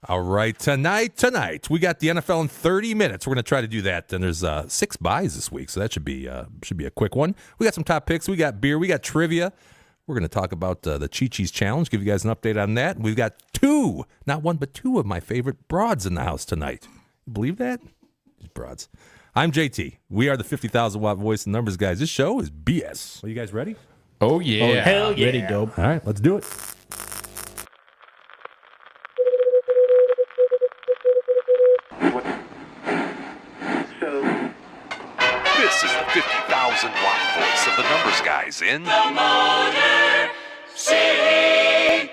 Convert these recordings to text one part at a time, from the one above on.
All right, tonight we got the NFL in 30 minutes. We're going to try to do that. And there's 6 buys this week, so that should be a quick one. We got some top picks. We got beer. We got trivia. We're going to talk about the Chi-Chi's Challenge, give you guys an update on that. We've got 2, not 1, but 2 of my favorite broads in the house tonight. You believe that? These broads. I'm JT. We are the 50,000-watt voice and numbers guys. This show is BS. Are you guys ready? Oh, yeah. Oh, hell yeah. Ready, dope. All right, let's do it. This is the 50,000-watt voice of the numbers guys in the Motor City.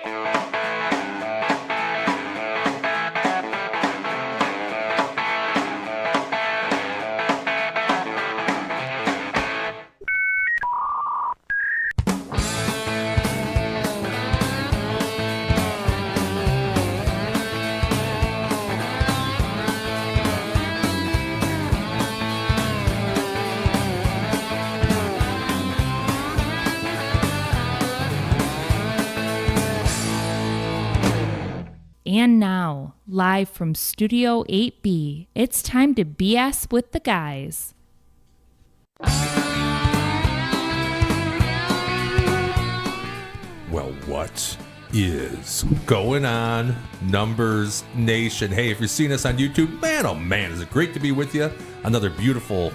And now, live from Studio 8B, it's time to BS with the guys. Well, what is going on, Numbers Nation? Hey, if you're seeing us on YouTube, man, oh man, is it great to be with you. Another beautiful,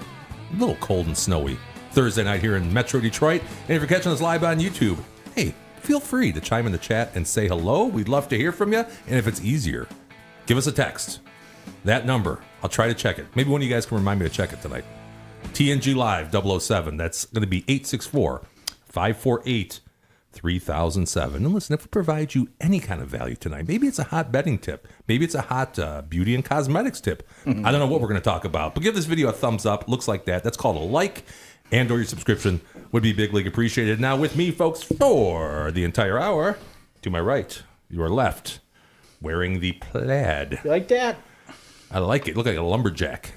little cold and snowy Thursday night here in Metro Detroit. And if you're catching us live on YouTube, hey, feel free to chime in the chat and say hello. We'd love to hear from you. And if it's easier, give us a text. That number, I'll try to check it. Maybe one of you guys can remind me to check it tonight. TNG Live 007. That's going to be 864-548-3007. And listen, if we provide you any kind of value tonight, maybe it's a hot betting tip. Maybe it's a hot beauty and cosmetics tip. I don't know what we're going to talk about, but give this video a thumbs up. Looks like that. That's called a like. And or your subscription would be big league appreciated. Now with me, folks, for the entire hour, to my right, your left, wearing the plaid. You like that? I like it. Look like a lumberjack.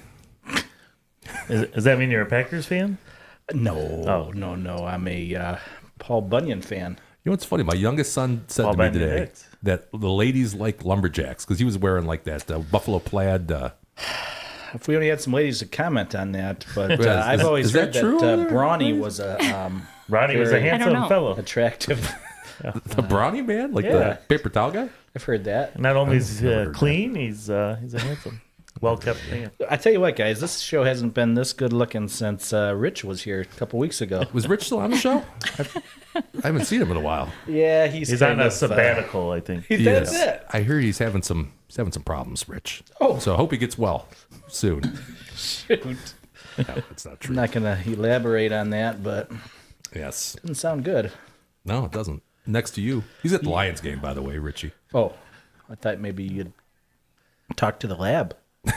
Does that mean you're a Packers fan? No, no. I'm a Paul Bunyan fan. You know what's funny? My youngest son said Paul to me Bunyan today Hicks. that the ladies like lumberjacks because he was wearing like that buffalo plaid. If we only had some ladies to comment on that, but Yeah, I've always is heard that true? that Brawny was a Ronnie was a very handsome know. fellow. attractive. The Brawny man? Like Yeah. the paper towel guy? I've heard that. Not only is he never heard clean, he's a handsome, well-kept man. I tell you what, guys, this show hasn't been this good looking since Rich was here a couple weeks ago. Was Rich still on the show? I haven't seen him in a while. Yeah, He's on a sabbatical, I think. That's Yes. it. I hear he's having some problems, Rich. Oh. So I hope he gets well soon. Shoot. No, that's not I'm true. not going to elaborate on that, but Yes. it doesn't sound good. No, it doesn't. Next to you. He's at the Lions game, by the way, Richie. Oh, I thought maybe you'd talk to the lab. Do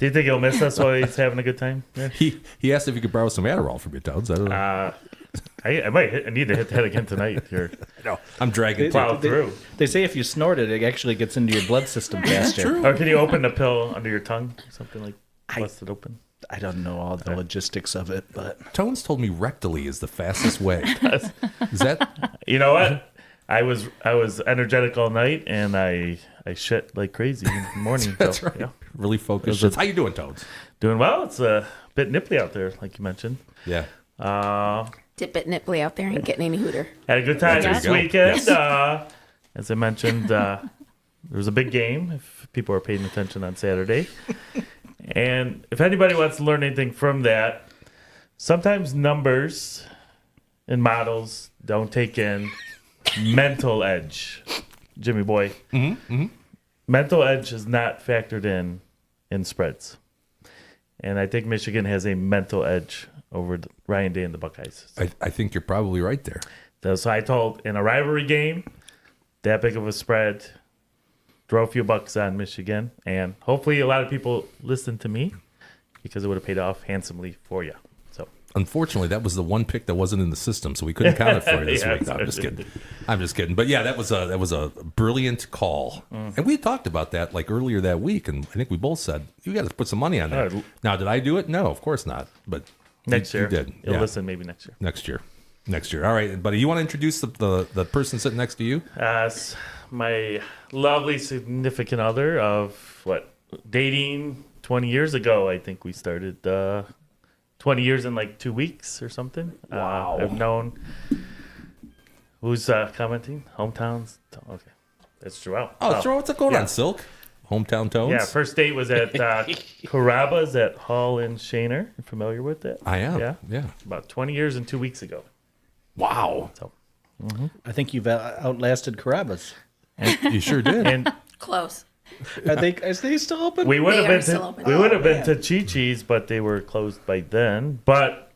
you think he'll miss us while he's having a good time? Yeah. He asked if he could borrow some Adderall from you, Toads. I don't know. I need to hit that again tonight. Here, No, I'm dragging plow it. through. They say if you snort it, it actually gets into your blood system faster. Or can you open the pill under your tongue? Something like bust it open. I don't know all the logistics of it, but Tones told me rectally is the fastest way. Is that? You know what? I was energetic all night, and I shit like crazy in the morning. That's so, right. yeah. Really focused. How you doing, Tones? Doing well. It's a bit nipply out there, like you mentioned. Yeah. Dip it nipply out there and getting any hooter. Had a good time There you this go. weekend. As I mentioned, there was a big game, if people are paying attention on Saturday. And if anybody wants to learn anything from that, sometimes numbers and models don't take in mental edge. Jimmy boy. Mental edge is not factored in spreads. And I think Michigan has a mental edge over Ryan Day and the Buckeyes. I think you're probably right there. So I told in a rivalry game, that big of a spread, throw a few bucks on Michigan, and hopefully a lot of people listen to me because it would have paid off handsomely for you. So Unfortunately, that was the one pick that wasn't in the system, so we couldn't count it for you this Yeah, week. No, I'm just kidding. I'm just kidding. But yeah, that was a brilliant call, and we talked about that like earlier that week, and I think we both said you got to put some money on that. Now, did I do it? No, of course not. But next year, you did. You'll Yeah. listen maybe next year. Next year. All right, buddy. You want to introduce the person sitting next to you? my lovely significant other of dating 20 years ago. I think we started 20 years in like 2 weeks or something. Wow. I've known. Who's commenting? Hometowns? Okay. That's Jorel. Oh, what's going on, Silk? Hometown Tones? Yeah, first date was at Carrabba's at Hall and Shaner. You familiar with it? I am. Yeah. About 20 years and 2 weeks ago. Wow. So, I think you've outlasted Carrabba's. You sure did. and Close. Are they still open? we would They have are been still to, open. we would have been to Chi-Chi's, but they were closed by then. But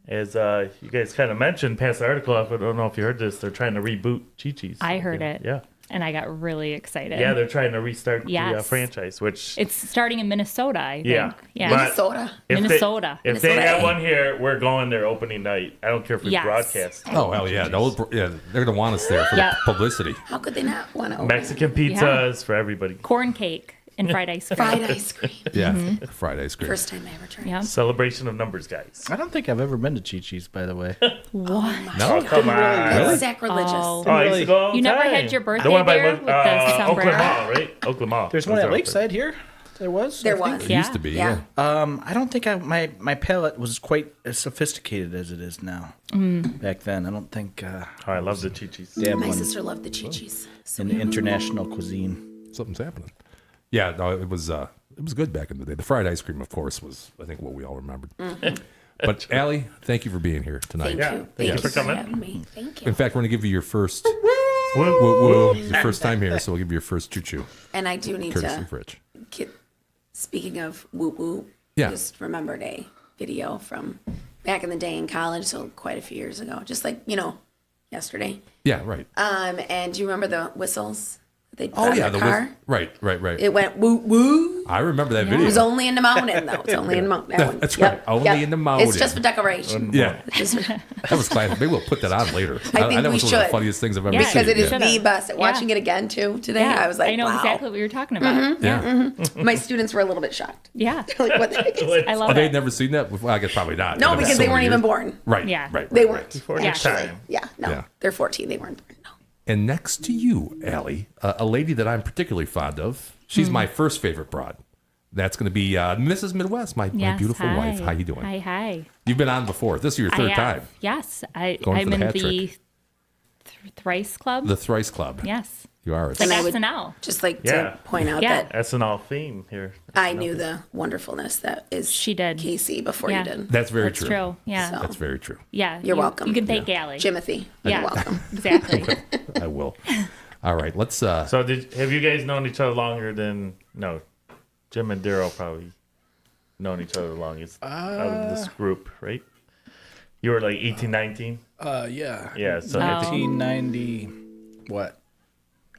as you guys kind of mentioned, past the article, I don't know if you heard this, they're trying to reboot Chi-Chi's. I heard it. Yeah. And I got really excited. Yeah, they're trying to restart the Yes. franchise, which It's starting in Minnesota, I think. Yeah. Yeah. But- Minnesota. if Minnesota. If they Minnesota. have one here, we're going there opening night. I don't care if we Yes. broadcast. Oh, hell yeah. They're going to want us there for Yeah. the publicity. How could they not want to Mexican pizzas for everybody. Corn cake and fried ice cream. fried ice cream? Yeah. Fried ice cream. First time I ever tried. Yeah. Celebration of numbers, guys. I don't think I've ever been to Chi-Chi's, by the way. Oh, come on. That's sacrilegious. Oh. Oh, I used to go all the You never time. had your birthday The one by there with the sombrero? Oakland Mall, right? Oakland Mall. There's one Those at are Lakeside here. There was. There I think. was. It Yeah. used to be, yeah. Yeah. I don't think my palate was quite as sophisticated as it is now. Back then, I don't think Oh, I love the Chi-Chi's. they had My one sister loved the Chi-Chi's. So in international cuisine. Something's happening. Yeah, no, it was good back in the day. The fried ice cream, of course, was, I think, what we all remembered. But, Allie, thank you for being here tonight. thank Yeah, you. thank you for coming. having me. Thank you. In fact, we're going to give you your first Woo. woo. It's your first time here, so we'll give you your first choo-choo. And I do need Courtesy to of Rich. speaking of whoop whoop, Yeah. just remembered a video from back in the day in college, so quite a few years ago, just like, yesterday. Yeah, right. And do you remember the whistles that they put Oh, on yeah. the car? Right. It went woo woo. I remember that It video. was only in the mountain, though. It's only in the mountain. That one. That's right. Only in the mountain. It's just for decoration. Yeah. It's just That was classic. Maybe we'll put that on later. I think that we was one of the should. funniest things I've ever Yeah. seen. because it is Yeah. the best. Watching it again, too, today, I was like, I know wow. exactly what you're talking about. Yeah. My students were a little bit shocked. Yeah. Like, what the heck is I love Oh, they'd it. never seen that before? I guess probably not. No, It's been because so they weren't many even years. born. Right. Yeah. Right. They right. weren't. Before Yeah. your Actually. time. Yeah, no. Yeah. They're 14. They weren't born. No. And next to you, Allie, a lady that I'm particularly fond of. She's my first favorite broad. That's going to be Mrs. Midwest, my Yes, beautiful hi. wife. How you doing? Hi. You've been on before. This is your third I time. have. Yes. Going for I'm the in hat the trick. Thrice Club. The Thrice Club. Yes. You are. It's Like And I would- SNL. Just like Yeah. to point out Yeah. that SNL theme here. I knew the wonderfulness that is She did. Casey before Yeah. you did. That's very That's true. true. Yeah. So- That's very true. Yeah. You're welcome. You can thank Allie. Jimothy. Yeah. You're welcome. Exactly. I will. All right. Let's. So have you guys known each other longer than Jim and Daryl probably known each other the longest out of this group, right? You were like 18, 19? Yeah. Yeah, so Oh. 1990. What?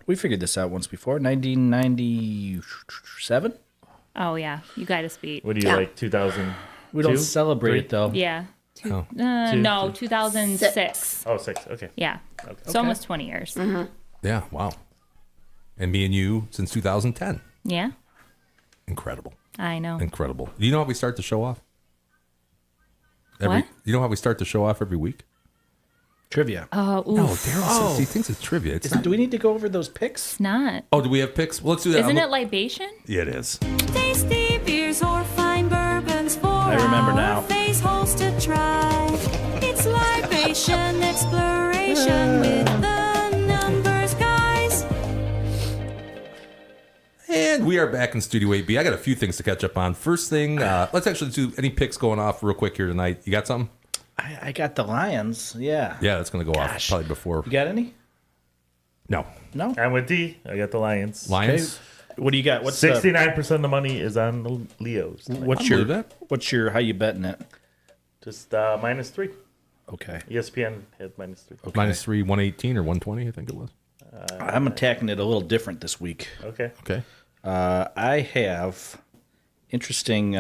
We figured this out once before. 1997. Oh, yeah. You got us beat. what do you Yeah. like, 2000? We don't Two? celebrate Three? it though. Yeah. Oh. No, 2006. Oh, 6. Okay. Yeah. It's almost 20 years. Yeah. Wow. And me and you since 2010. Yeah. Incredible. I know. Incredible. Do you know how we start the show off? What? You know how we start the show off every week? Trivia. Oh, oof. No, Daryl says he thinks it's trivia. It's not. Do we need to go over those picks? It's not. Oh, do we have picks? Well, let's do that. Isn't it libation? Yeah, it is. Tasty beers or fine bourbons for I remember our now. face holes to try. It's libation exploration with the numbers guys. And we are back in Studio 8B. I got a few things to catch up on. First thing, let's actually do any picks going off real quick here tonight. You got something? I got the Lions. Yeah. Yeah, that's going to go off Gosh. probably before. You got any? No. No. I'm with D. I got the Lions. Lions? What do you got? What's 69% of the money is on the Leos. What's I your believe that. What's your how you betting it? Just -3. Okay. ESPN had -3. Okay. -3, 118 or 120, I think it was. I'm attacking it a little different this week. Okay. Okay. I have interesting.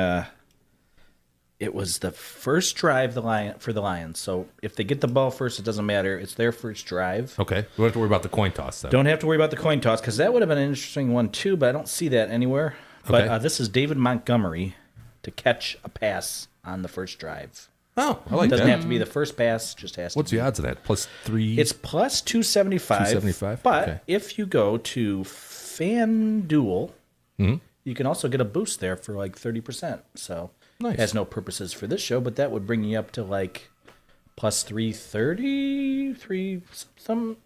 It was the first drive for the Lions. So if they get the ball first, it doesn't matter. It's their first drive. Okay. We don't have to worry about the coin toss then. Don't have to worry about the coin toss because that would have been an interesting one too. But I don't see that anywhere. But Okay. this is David Montgomery to catch a pass on the first drive. Oh, I like Doesn't that. have to be the first pass, just has to What's be. the odds of that? Plus 3? It's plus 275. 275? But Okay. if you go to FanDuel, Mm-hmm. you can also get a boost there for like 30%. So Nice. it has no purposes for this show, but that would bring you up to like plus 330, 340. It's Something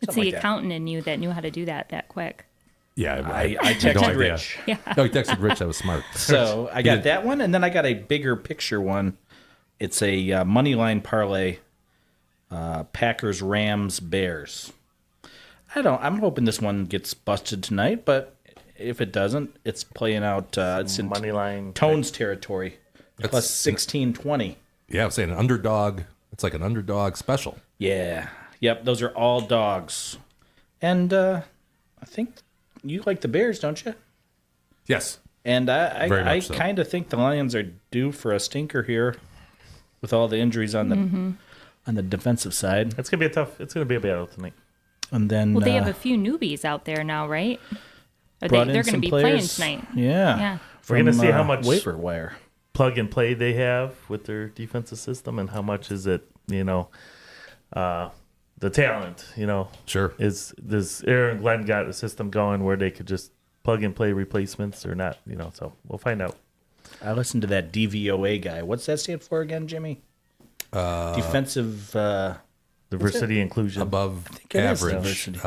the like that. accountant in you that knew how to do that quick. Yeah, I had no texted idea. Rich. Oh, you texted Rich. That was smart. So I got that one, and then I got a bigger picture one. It's a money line parlay. Packers, Rams, Bears. I'm hoping this one gets busted tonight, but if it doesn't, it's playing out. It's in Money line. Tones territory. Plus 1620. Yeah, I was saying an underdog. It's like an underdog special. Yeah. Yep. Those are all dogs. And I think you like the Bears, don't you? Yes. And Very I much so. kind of think the Lions are due for a stinker here, with all the injuries on the defensive side. It's gonna be It's gonna be a battle tonight. And then Well, they have a few newbies out there now, right? Or brought in they're going to some be players. playing tonight. Yeah. Yeah. We're gonna From, see how much waiver wire. plug and play they have with their defensive system, and how much is it? The talent. Sure. Does Aaron Glenn got a system going where they could just plug and play replacements or not? So we'll find out. I listened to that DVOA guy. What's that stand for again, Jimmy? Defensive. Diversity inclusion. Above it is average. diversity.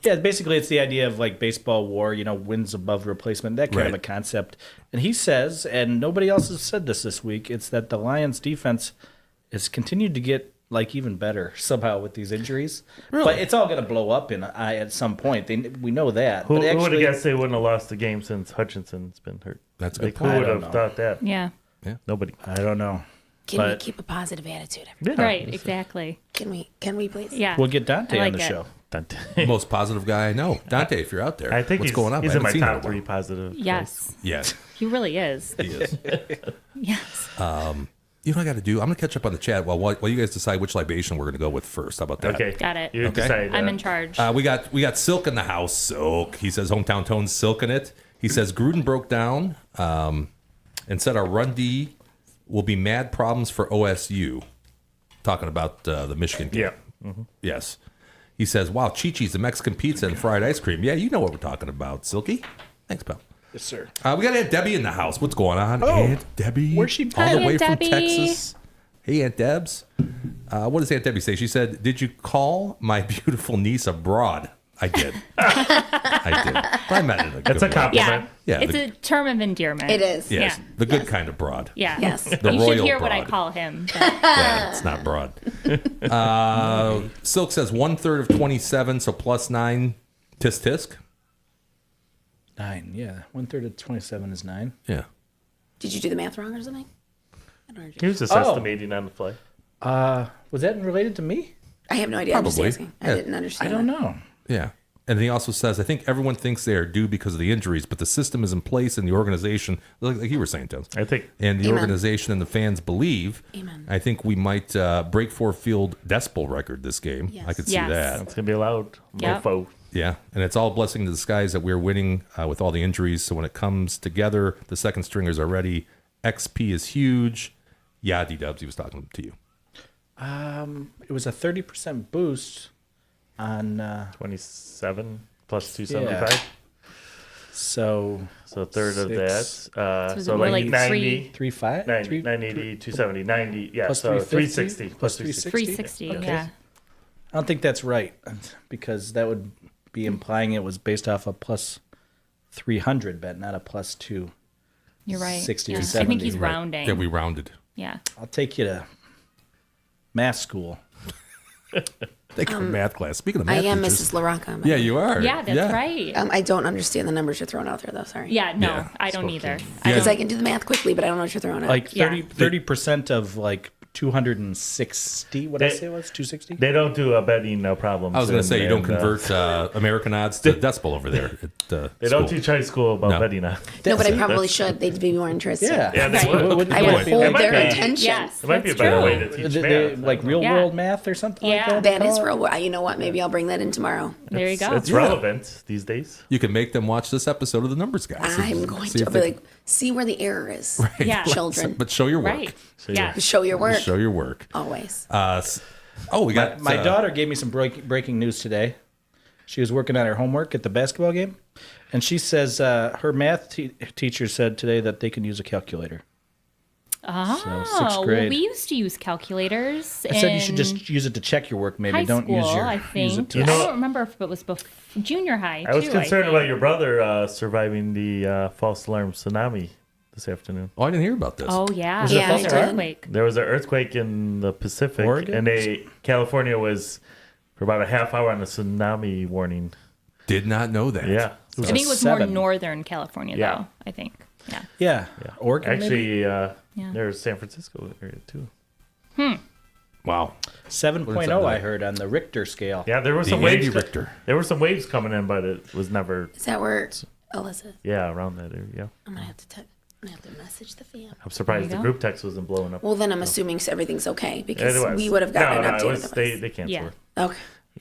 Yeah, basically it's the idea of like baseball WAR, wins above replacement, that kind of a Right. concept. And he says, and nobody else has said this week, it's that the Lions defense has continued to get like even better somehow with these injuries. Really? But it's all going to blow up at some point. We know that. Who But would have actually, guessed they wouldn't have lost the game since Hutchinson's been hurt? That's a good Like, who point. would I have don't know. thought that? Yeah. Nobody. I don't know. Can we But- keep a positive attitude? Everybody? Yeah. Right, exactly. Can we please? Yeah. We'll get Dante I like on the it. show. Dante. Most positive guy I know. Dante, if you're out there. I think what's he's, going on? he's I in haven't my seen him top in a while. 3 positive. Yes. Yes, He really is. he is. Yes. You know what I got to do? I'm going to catch up on the chat while you guys decide which libation we're going to go with first. How about that? Okay. Got it. You Okay. decide. I'm in charge. We got Silk in the house. Silk. He says hometown tones silking it. He says Gruden broke down and said our run D will be mad problems for OSU. Talking about the Michigan game. Yeah. Yes. He says, wow, Chi-Chi's the Mexican pizza and fried ice cream. Yeah, you know what we're talking about, Silky. Thanks, pal. Yes, sir. We got Aunt Debbie in the house. What's going on? Oh, Aunt Debbie. where's she All been? the Hi, way Aunt from Debbie. Texas. Hey, Aunt Debs. What does Aunt Debbie say? She said, did you call my beautiful niece a broad? I did. I did. I meant it in a That's good a way. compliment. Yeah. Yeah, it's a term of endearment. It is. Yes, Yeah. the good kind of broad. Yeah. Yes. The you royal should hear what I broad. call him. but- Yeah, it's not broad. Silk says 1/3 of 27, so plus 9. Tisk tisk. 9, yeah. 1/3 of 27 is 9. Yeah. Did you do the math wrong or something? I don't know. He was just Oh. estimating on the fly. Was that related to me? I have no idea. I'm just Probably. asking. Yeah. I didn't understand. I don't that. know. Yeah. And he also says, I think everyone thinks they are due because of the injuries, but the system is in place and the organization, like you were saying, Tones. I think. And the Amen. organization and the fans believe. Amen. I think we might break 4-field decibel record this game. Yes. I could see Yes. that. It's going to be loud. Yep. Mofo. Yeah. And it's all a blessing in disguise that we're winning with all the injuries. So when it comes together, the second stringers are ready. XP is huge. Yeah, D-Dubs, he was talking to you. It was a 30% boost on 27 plus 275. so So a third of Six. that. So is So it more like like 90, 3.5 90, 980, 270, 90. Yeah, plus so 350 360. plus 360. Okay. Yeah. I don't think that's right because that would be implying it was based off a plus 300 bet, not a plus 2. You're right. 60 or Yeah. I 70, think he's right. rounding. Yeah, we rounded. Yeah. I'll take you to math school. Thank you for math class. Speaking of I math am teachers. Mrs. LaRocca. Yeah, you are. Yeah, that's right. I don't understand the numbers you're throwing out there, though. Sorry. Yeah, no, Yeah, I don't either. Yeah. Because I can do the math quickly, but I don't know what you're throwing out. Like Yeah. 30% of like 260. What did I say it was? 260? They don't do betting problems. I was going to say, you don't and, convert American odds to decibel over there. They don't teach high school about betting odds. No, but I probably should. They'd be more interested. Yeah, they would. I would hold might their be. attention. Yes, It might be a that's better true. way to teach math. Like real world math or something like that? That is real. You know what? Maybe I'll bring that in tomorrow. There you go. It's relevant these days. You can make them watch this episode of The Numbers Guys. I'm going See to if be they- like, see where the error is, Yeah. children. But show your work. Right. Yeah. Show your work. Show your work. Always. We got My daughter gave me some breaking news today. She was working on her homework at the basketball game, and she says her math teacher said today that they can use a calculator. Oh, sixth well, grade. we used to use calculators. I said you should just use it to check your work. Maybe high don't school, use your I use it think. to. I don't remember if it was junior high. I was too, concerned think. about your brother surviving the false alarm tsunami this afternoon. Oh, I didn't hear about this. Oh yeah, it a yeah, false the alarm? earthquake. There was an earthquake in the Pacific, Oregon? and California was for about a half hour on a tsunami warning. Did not know that. Yeah, I think it was more 7. northern California, Yeah. though. I think. Yeah. Yeah. Oregon, maybe? actually, there's San Francisco area too. Wow. 7.0 I heard on the Richter scale. Yeah, there were The some Andy waves. Richter. There were some waves coming in, but it was never. Is that where Alyssa? Around that area. Yeah. I'm gonna have to message the fam. I'm surprised the you go. group text wasn't blowing up. Well, then I'm assuming everything's okay because It was. we would have gotten an it update. was, otherwise. they canceled Yeah. it. Okay.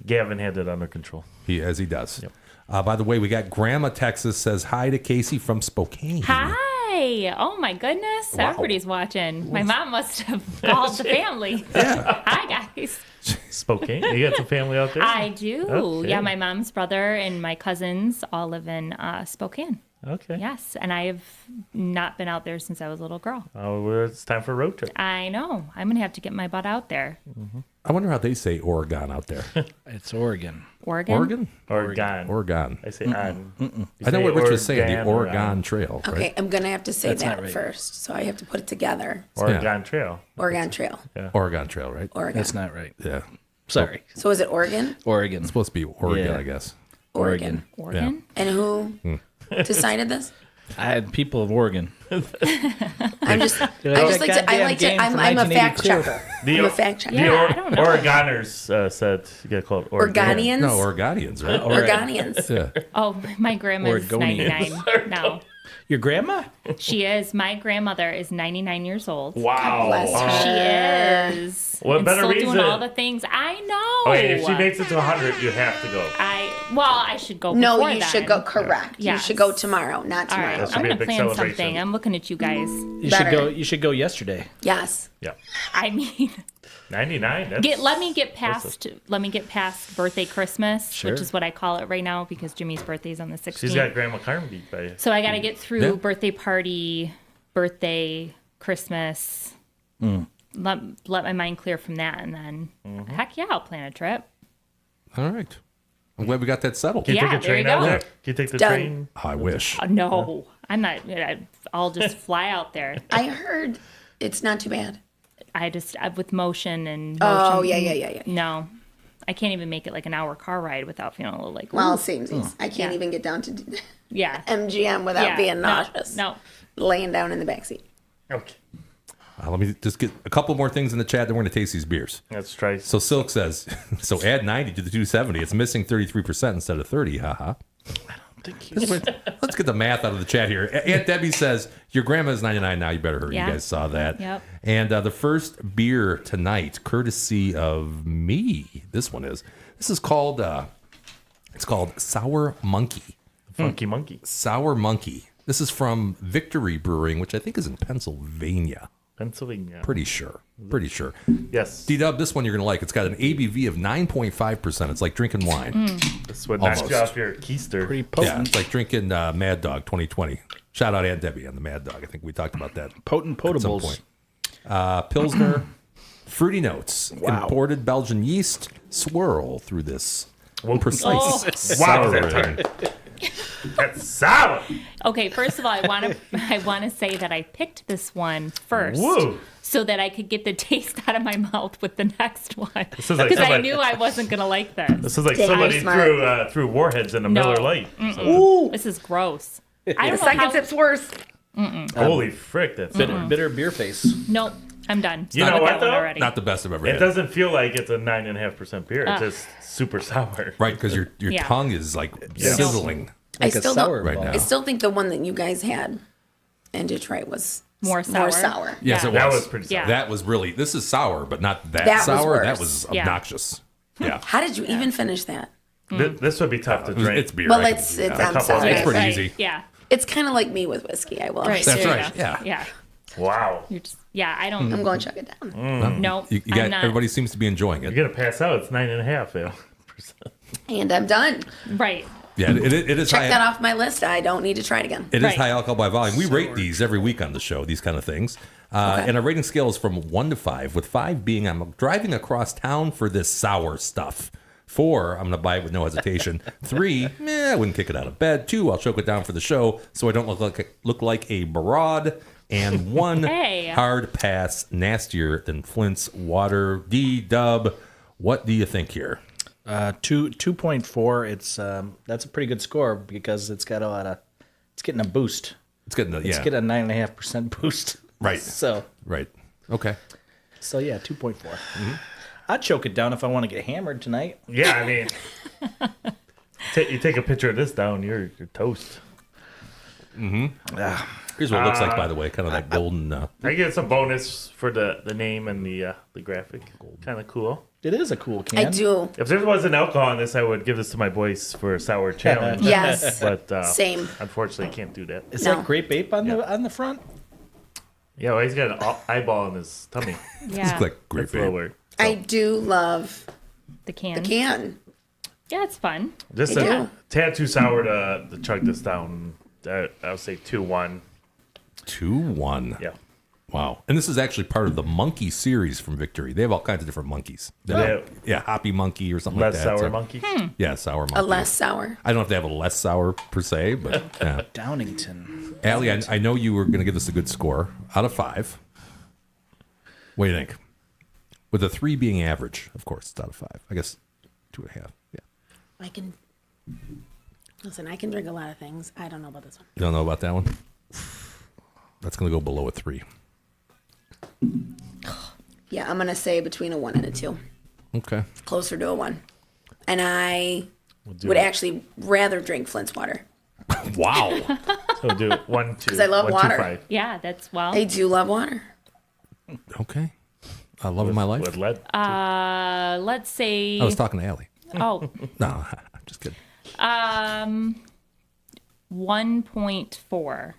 Gavin had it under control. As he does. By the way, we got Grandma Texas says hi to Casey from Spokane. Hi. Oh my goodness. Wow. Everybody's watching. My mom must have called the family. Hi guys. Spokane? You got some family out there? I do. Okay. Yeah, my mom's brother and my cousins all live in Spokane. Okay. Yes, and I have not been out there since I was a little girl. Oh, well, it's time for a road trip. I know. I'm going to have to get my butt out there. I wonder how they say Oregon out there. It's Oregon. Oregon? Oregon? Oregon. Oregon. I say on. You I know say what Rich was saying, the or Oregon on. Trail. Okay, Right? I'm gonna have to say That's that not right. first, so I have to put it together. Oregon Trail. Oregon Trail. Oregon Trail, right? Oregon. That's not right. Yeah. Sorry. So is it Oregon? Oregon. It's supposed to be Oregon, Yeah. I guess. Oregon. Oregon? And who decided this? I had people of Oregon. I'm just. I like just that like to. I goddamn like to. game I'm from a fact 1982. checker. I'm a fact checker. Yeah, I don't know. Oregoners said you got called Oregon. Organians. No, Oregonians, right? Organians. Yeah. Oh, my grandma's Oregonians. 99 now. Your grandma? She is. My grandmother is 99 years old. Wow. Bless her. She is. What and better still reason? doing all the things. I know. Okay, if she makes it to 100, you have to go. I should go. No, before you then. should go. Correct. You Yes. should go tomorrow, not All tomorrow. right, That should I'm be a gonna big plan celebration. something. I'm looking at you guys. You Better. should go. You should go yesterday. Yes. Yeah. I mean, 99. That's, let me get past birthday Christmas, Sure. which is what I call it right now because Jimmy's birthday's on the 16th. she's got Grandma Carmen beat by you. So I got to get through Yeah. birthday party, birthday, Christmas. Let my mind clear from that, and then heck yeah, I'll plan a trip. All right. I'm glad we got that settled. Can you Yeah, take a there you train out go. there? Can you take the Done. train? I wish. No, I'm not. I'll just fly out there. I heard it's not too bad. With motion and Oh, motion, yeah. No, I can't even make it like an hour car ride without feeling a little like. Well, ooh. same. I can't Yeah. even get down to Yeah. MGM without Yeah, being no, nauseous. No. Laying down in the backseat. Okay. Let me just get a couple more things in the chat, then we're going to taste these beers. Let's try. So Silk says, so add 90 to the 270. It's missing 33% instead of 30. Haha. Let's get the math out of the chat here. Aunt Debbie says, your grandma is 99 now. You better hurry. Yeah. You guys saw that. Yep. And the first beer tonight, courtesy of me, this one is. This is called, it's called Sour Monkey. Funky Monkey. Sour Monkey. This is from Victory Brewing, which I think is in Pennsylvania. Pennsylvania. Pretty sure. Yes. D-Dub, this one you're going to like. It's got an ABV of 9.5%. It's like drinking wine. This would knock you Almost. off your keister. Pretty Yeah, potent. it's like drinking Mad Dog 2020. Shout out Aunt Debbie on the Mad Dog. I think we talked about that Potent at some potables. point. Pilsner, fruity notes, Wow. imported Belgian yeast, swirl through this precise Wow, souring. That's sour. Okay, first of all, I want to say that I picked this one first. Whoa. So that I could get the taste out of my mouth with the next one. is like Because I somebody- knew I wasn't going to like this. This is like Dang, somebody smart. threw warheads in a No. Miller Lite. This is gross. I don't know Second how, sip's worse. Holy frick, that's Bitter beer face. Nope. I'm done. You know With what, that one though? already. Not the best I've ever It had. doesn't feel like it's a 9.5% beer. It's just super sour. Right, because your Yeah. tongue is like sizzling. Like I a still sour don't. right ball. now. I still think the one that you guys had in Detroit was More sour. Yes, Yeah. it was. That was pretty sour. Yeah. That was really. This is sour, but not that, That was sour. That worse. was Yeah. obnoxious. Yeah, How did you even finish that? This would be tough to drink. it's beer. Well, I can- it's yeah. I'm couple sorry. It's pretty Right. easy. Yeah. It's kind of like me with whiskey. I will. Right. That's there you right, go. yeah. Yeah. Wow. You're just, yeah, I don't. I'm going to chug it down. No, You I'm got not. everybody seems to be enjoying it. You're going to pass out. It's 9.5%. Yeah. And I'm done. Right. Yeah, it is Check high. that off my list. I don't need to try it again. It is Right. high alcohol by volume. We rate these every week on the show, these kind of things. And our rating scale is from 1 to 5, with 5 being I'm driving across town for this sour stuff. 4, I'm going to buy it with no hesitation. 3, I wouldn't kick it out of bed. 2, I'll choke it down for the show so I don't look like a broad. And 1, Hey. hard pass, nastier than Flint's water. D-dub, what do you think here? 2.4. It's that's a pretty good score because it's got a lot of. It's getting a boost. It's getting It's getting a 9.5% boost. Right. So Right. Okay. yeah, 2.4. I'd choke it down if I want to get hammered tonight. Yeah, I mean, you take a picture of this down, you're toast. Here's what it looks like, by the way. Kind of that golden... I get some bonus for the name and the graphic. Kind of cool. It is a cool can. I do. If there wasn't alcohol in this, I would give this to my boys for a sour challenge. Yes. But Same. unfortunately, I can't do that. Is No. that grape ape on the front? Yeah, well, he's got an eyeball in his tummy. Yeah. Looks like grape That's a little ape. weird. I do love the can. the can. Yeah, it's fun. Just I a do. tad too sour to chug this down. I'll say 2-1. 2-1. Yeah. Wow. And this is actually part of the monkey series from Victory. They have all kinds of different monkeys. Yeah, hoppy monkey or something Less like that. sour So- monkey. Yeah, sour monkey. A less sour. I don't know if they have a less sour per se, but yeah. Downington. Allie, I know you were going to give this a good score out of 5. What do you think? With a 3 being average, of course, it's out of 5. I guess 2.5. Yeah. I can listen. I can drink a lot of things. I don't know about this one. You don't know about that one? That's going to go below a 3. Yeah, I'm gonna say between a 1 and a 2, Okay. closer to a 1. And I would actually rather drink Flint's water. Wow. So we'll do 1, 2. Because I love 1, 2, water. 5. Yeah, that's well. I do love water. Okay. I love my life. With lead. Let's say. I was talking to Allie. Oh, No, I'm just kidding. 1.4.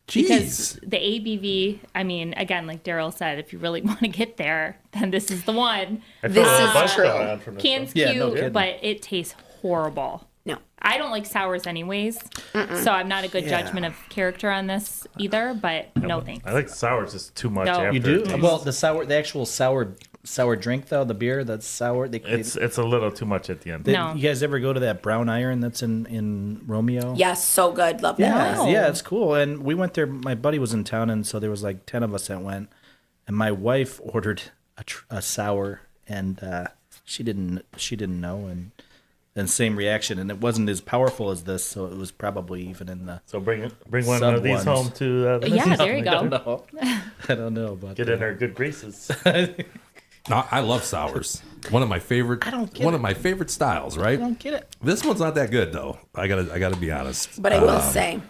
Jeez. Because the ABV, I mean, again, like Daryl said, if you really want to get there, then this is the one. I This feel a little is buzz true. going on from this Can's one. Yeah, cute, no kidding. but it tastes horrible. No. I don't like sours anyways, so I'm not a good judgment of character on this either, but no thanks. I like sours just too much No. after You do? it tastes. Well, the actual sour drink though, the beer that's sour. It's a little too much at the end. No. You guys ever go to that Brown Iron that's in Romeo? Yes, so good. Love that. Yeah, Wow. yeah, it's cool. And we went there. My buddy was in town, and so there was like 10 of us that went. And my wife ordered a sour, and she didn't know, and same reaction. And it wasn't as powerful as this, so it was probably even in the. So bring one Sub of these ones. home to the Yeah, missus. there you go. No, I don't know about Get in her good graces. No, I love sours. One of my favorite. I don't get one it. of my favorite styles, right? I don't get it. This one's not that good though. I gotta be honest. But I will say,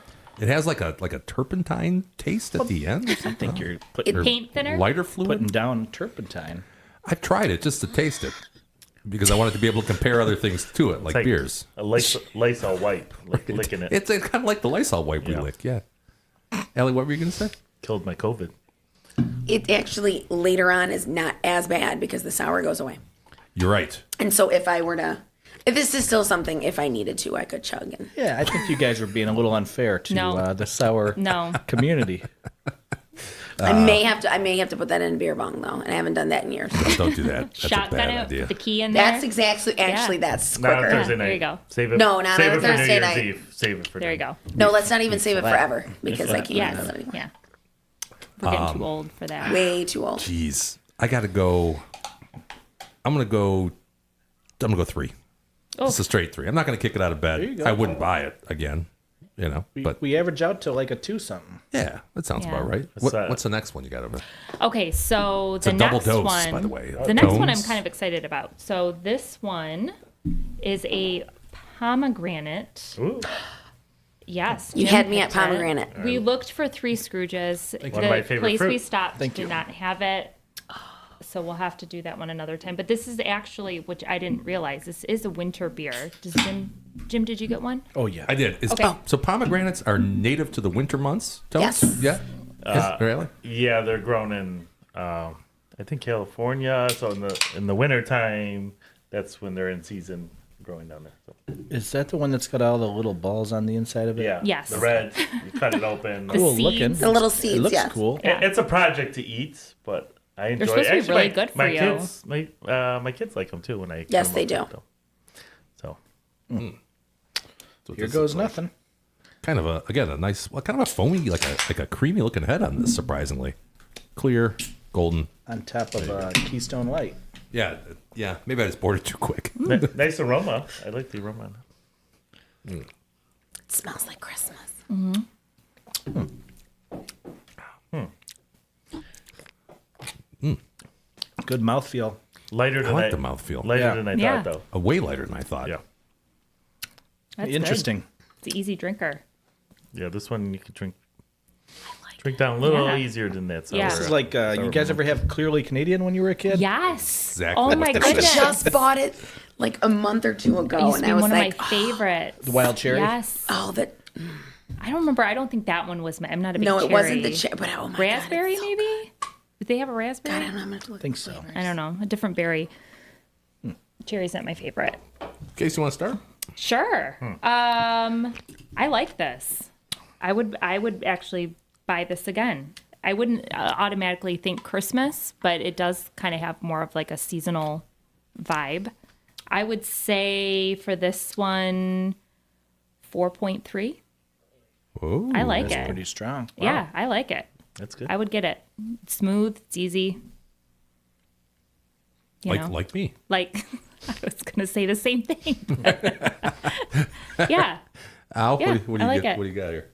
It has like a turpentine taste at the end. I think you're putting, It paint thinner? Lighter fluid. putting down turpentine. I tried it just to taste it because I wanted to be able to compare other things to it, like, Like beers. A Lysol wipe, like licking it. It's kind of like the Lysol wipe we Yeah. lick. Yeah. Ellie, what were you gonna say? Killed my COVID. it actually later on is not as bad because the sour goes away. You're right. And so if this is still something, if I needed to, I could chug. And Yeah, I think you guys were being a little unfair to No. the sour No. community. I may have to put that in a beer bong though, and I haven't done that in years. Don't do that. That's a Shotgun bad it, idea. put the key in there. That's actually that's Not on quicker. Thursday night. there you go. Save it. No, not save on it for Thursday New Year's night. Eve. Save it for There you dinner. go. No, let's not even save it forever because I can't Yes. handle it anymore. Yeah. We're getting too old for that. Way too old. Jeez, I gotta go. I'm gonna go 3. Oh. It's a straight 3. I'm not gonna kick it out of bed. I wouldn't buy it again. you know. But We average out to like a 2 something. yeah, that sounds Yeah. about right. What's the next one you got over there? Okay, so It's the a double next dose, one, by the way. the next one I'm Tones. kind of excited about. So this one is a pomegranate. Ooh. Yes, You Jim had me at picked it. pomegranate. We looked for 3 Scrooges. One of my The favorite place we fruit. stopped Thank did you. not have it. So we'll have to do that one another time. But this is actually, which I didn't realize, this is a winter beer. Does Jim, did you get one? Oh, yeah. I did. Okay. So pomegranates are native to the winter months? Tones? Yes. Yeah? Really? Yeah, they're grown in, I think California. So in the winter time, that's when they're in season growing down there. So, Is that the one that's got all the little balls on the inside of it? yeah. Yes. The red, you cut it open. The Cool seeds. looking. The little It seeds, looks yes. cool. Yeah. It's a project to eat, but I enjoy supposed it. to be really good for my you. Kids, my kids like them too when I Yes, cut 'em they up, do. So So Here this goes is like nothing. kind of a nice, kind of a foamy, like a creamy looking head on this, surprisingly. Clear, golden. On top of a Keystone Light. Yeah, yeah. Maybe I just poured it too quick. nice aroma. I like the aroma. It smells like Christmas. Good mouthfeel. Lighter than like the mouthfeel. Lighter Yeah. than I Yeah. thought, Way lighter than I thought. though. Yeah, That's good. Interesting. It's an easy drinker. yeah. This one you could drink down a little Yeah. easier than that. So Yeah. This is like, you guys ever have Clearly Canadian when you were a kid? Yes. Exactly Oh what my this I goodness. just bought it like a month or 2 ago, It used and to be I was one like, of my favorites. The wild cherry? Yes. oh, that. I don't remember. I don't think that one was. I'm not a big No, cherry. it wasn't the cherry, but oh my Raspberry, God, it's so maybe? Did they have a raspberry? God, I don't know. I'm gonna have to look I think at the so. flavors. I don't know. A different berry. Cherry's not my favorite. Case, you want to start? Sure. I like this. I would actually buy this again. I wouldn't automatically think Christmas, but it does kind of have more of like a seasonal vibe. I would say for this one, 4.3. Oh, I like That's it. pretty strong. Yeah, I like it. that's good. I would get it. It's smooth. It's easy. You know, like me. like I was gonna say the same thing. Yeah. Al, Yeah, what do I you like get? it. What do you got here?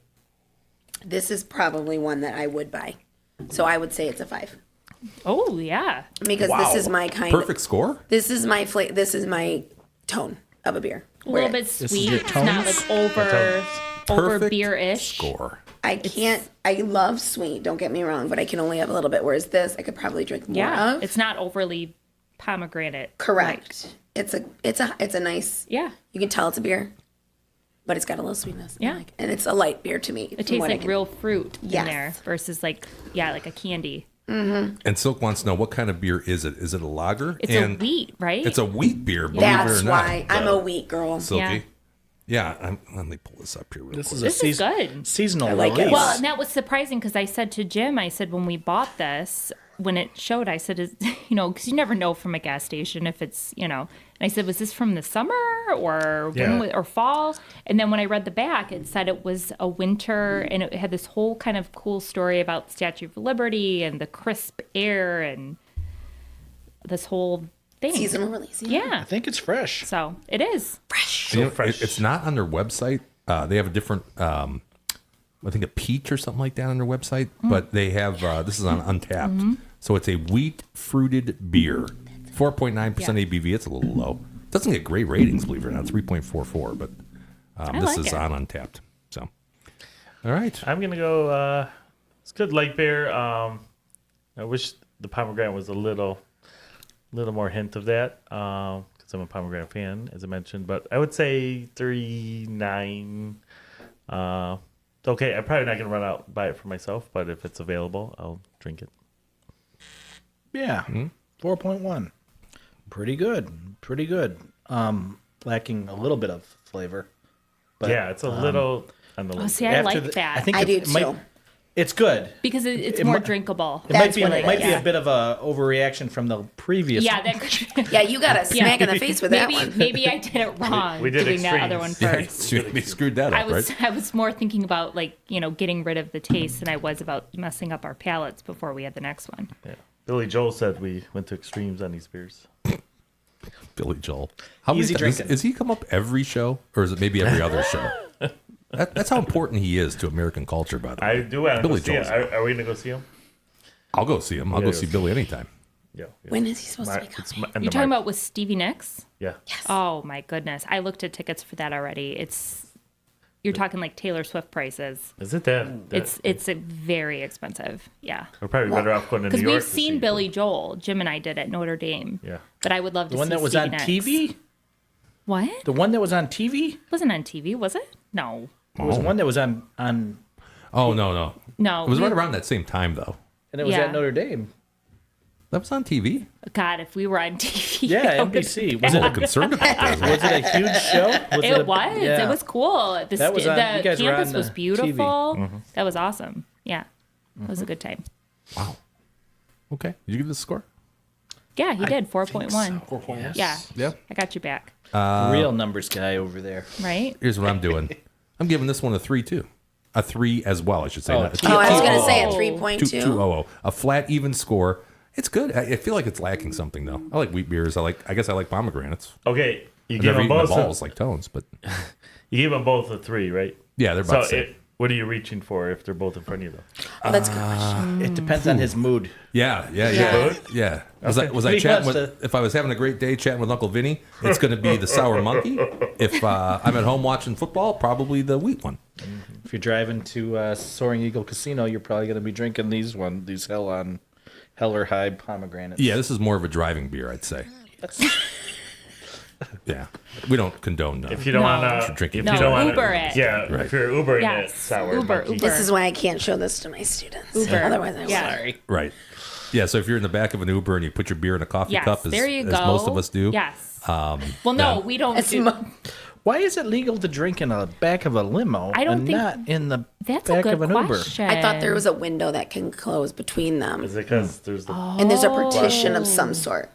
This is probably one that I would buy. So I would say it's a 5 Oh yeah. because this is my kind. Perfect score. This is my This is my tone of a beer. A little Where bit is sweet. your It's not tones? like over Perfect beer-ish. Score. I can't. I love sweet. Don't get me wrong, but I can only have a little bit. Whereas this, I could probably drink more Yeah. of. It's not overly pomegranate. Correct. It's a nice. Yeah. You can tell it's a beer, but it's got a little sweetness. Yeah. And it's a light beer to me. It tastes like real fruit Yes. in there versus like a candy. And Silk wants to know, what kind of beer is it? Is it a lager? It's and a wheat, right? It's a wheat beer. Believe That's it or not. why I'm a wheat girl. Silky. Yeah. Let me pull this up here real This quick. is a This is good. seasonal like it. release. Well, and that was surprising because I said to Jim, I said, when we bought this, when it showed, I said, because you never know from a gas station if it's, and I said, was this from the summer or or fall? And then when I read the back, it said it was a winter, and it had this whole kind of cool story about Statue of Liberty and the crisp air and this whole thing. Seasonal release. Yeah. I think it's fresh. So it is. You know, fresh. it's not on their website. They have a different, I think a peach or something like that on their website. But they have, this is on Untapped. So it's a wheat fruited beer. 4.9% ABV. It's a little low. Doesn't get great ratings, believe it or not. 3.44. But this like is it. on Untapped. So, all right. I'm gonna go. It's good light beer. I wish the pomegranate was a little more hint of that. Because I'm a pomegranate fan, as I mentioned. But I would say 3.9. Okay, I'm probably not gonna run out and buy it for myself. But if it's available, I'll drink it. Yeah. 4.1. Pretty good. Pretty good. Lacking a little bit of flavor. But Yeah, it's a little on the Oh, light. see, I like that. I think I do it might, too. it's good. because it's it more mi- drinkable. It might be what it might be is. a bit of a overreaction from the previous. Yeah, that could. Yeah, you got a smack in the face with that one. Maybe I did it wrong We did doing that other one extremes. first. They screwed that I up, was right? I was more thinking about getting rid of the taste than I was about messing up our palates before we had the next one. Yeah. Billy Joel said we went to extremes on these beers. Billy Joel. How Easy many times drinking. is he come up every show, or is it maybe every other show? That's how important he is to American culture, by the way. I do want to go Billy see him. Joel's- Are we going to go see him? I'll go see him. I'll go Yeah. see Billy anytime. Yeah. When is he supposed to be coming? You're talking about with Stevie Nicks? Yeah. Oh my goodness. I looked at tickets for that already. You're talking like Taylor Swift prices. Is it that? It's very expensive. Yeah. We're probably better off going to New Because York. we've to seen see Billy Joel. Jim and I did at Notre Dame. Yeah. But I would love to The one see that was Stevie on Nicks. TV? What? The one that was on TV? Wasn't on TV, was it? No. There was one that was on Oh, no. No. It was right around that same time, though. and it was Yeah. at Notre Dame. That was on TV. God, if we were on TV. Yeah, I would- NBC. I was a little concerned about that. Was it a huge show? It was. Yeah. It was cool. The, That was on- the you guys were campus on was the beautiful. TV. That was awesome. Yeah. It was a good time. Wow. Okay. Did you give this a score? Yeah, he did. 4.1. 4.1. Yeah. Yeah. I got you back. Real numbers guy over there. Right? Here's what I'm doing. I'm giving this one a 3 too. A 3 as well, I should say. Oh, Not a T- Oh, I was going to Oh. say a 2.00. 3.2. A flat, even score. It's good. I feel like it's lacking something though. I like wheat beers. I guess I like pomegranates. Okay. You I've gave never them eaten the both. balls like Tones, but You gave them both a 3, right? yeah, they're So about the same. what are you reaching for if they're both in front of you, though? Oh, that's a good question. It depends on his mood. Yeah. Was I He chatting wants with? If I was having a great day chatting with Uncle Vinny, it's going to be the sour monkey. If I'm at home watching football, probably the wheat one. If you're driving to Soaring Eagle Casino, you're probably going to be drinking these Heller High pomegranates. Yeah, this is more of a driving beer, I'd say. Yeah, we don't condone If you don't No. want to Drink it. if No, you don't wanna, Uber it. Yeah, Right. if you're Ubering Yes. it, sour Uber, monkey. Uber. This is why I can't show this to my students. Uber. Otherwise, I will. Yeah. Sorry. right. Yeah, so if you're in the back of an Uber and you put your beer in a coffee Yes. cup, as there you as go. most of us do, Yes. well, no, yeah. we don't It's do. mo- Why is it legal to drink in the back of a limo I don't and think- not in the That's a back good of an Uber? question. I thought there was a window that can close between them, Is it because there's the and there's a partition of some sort.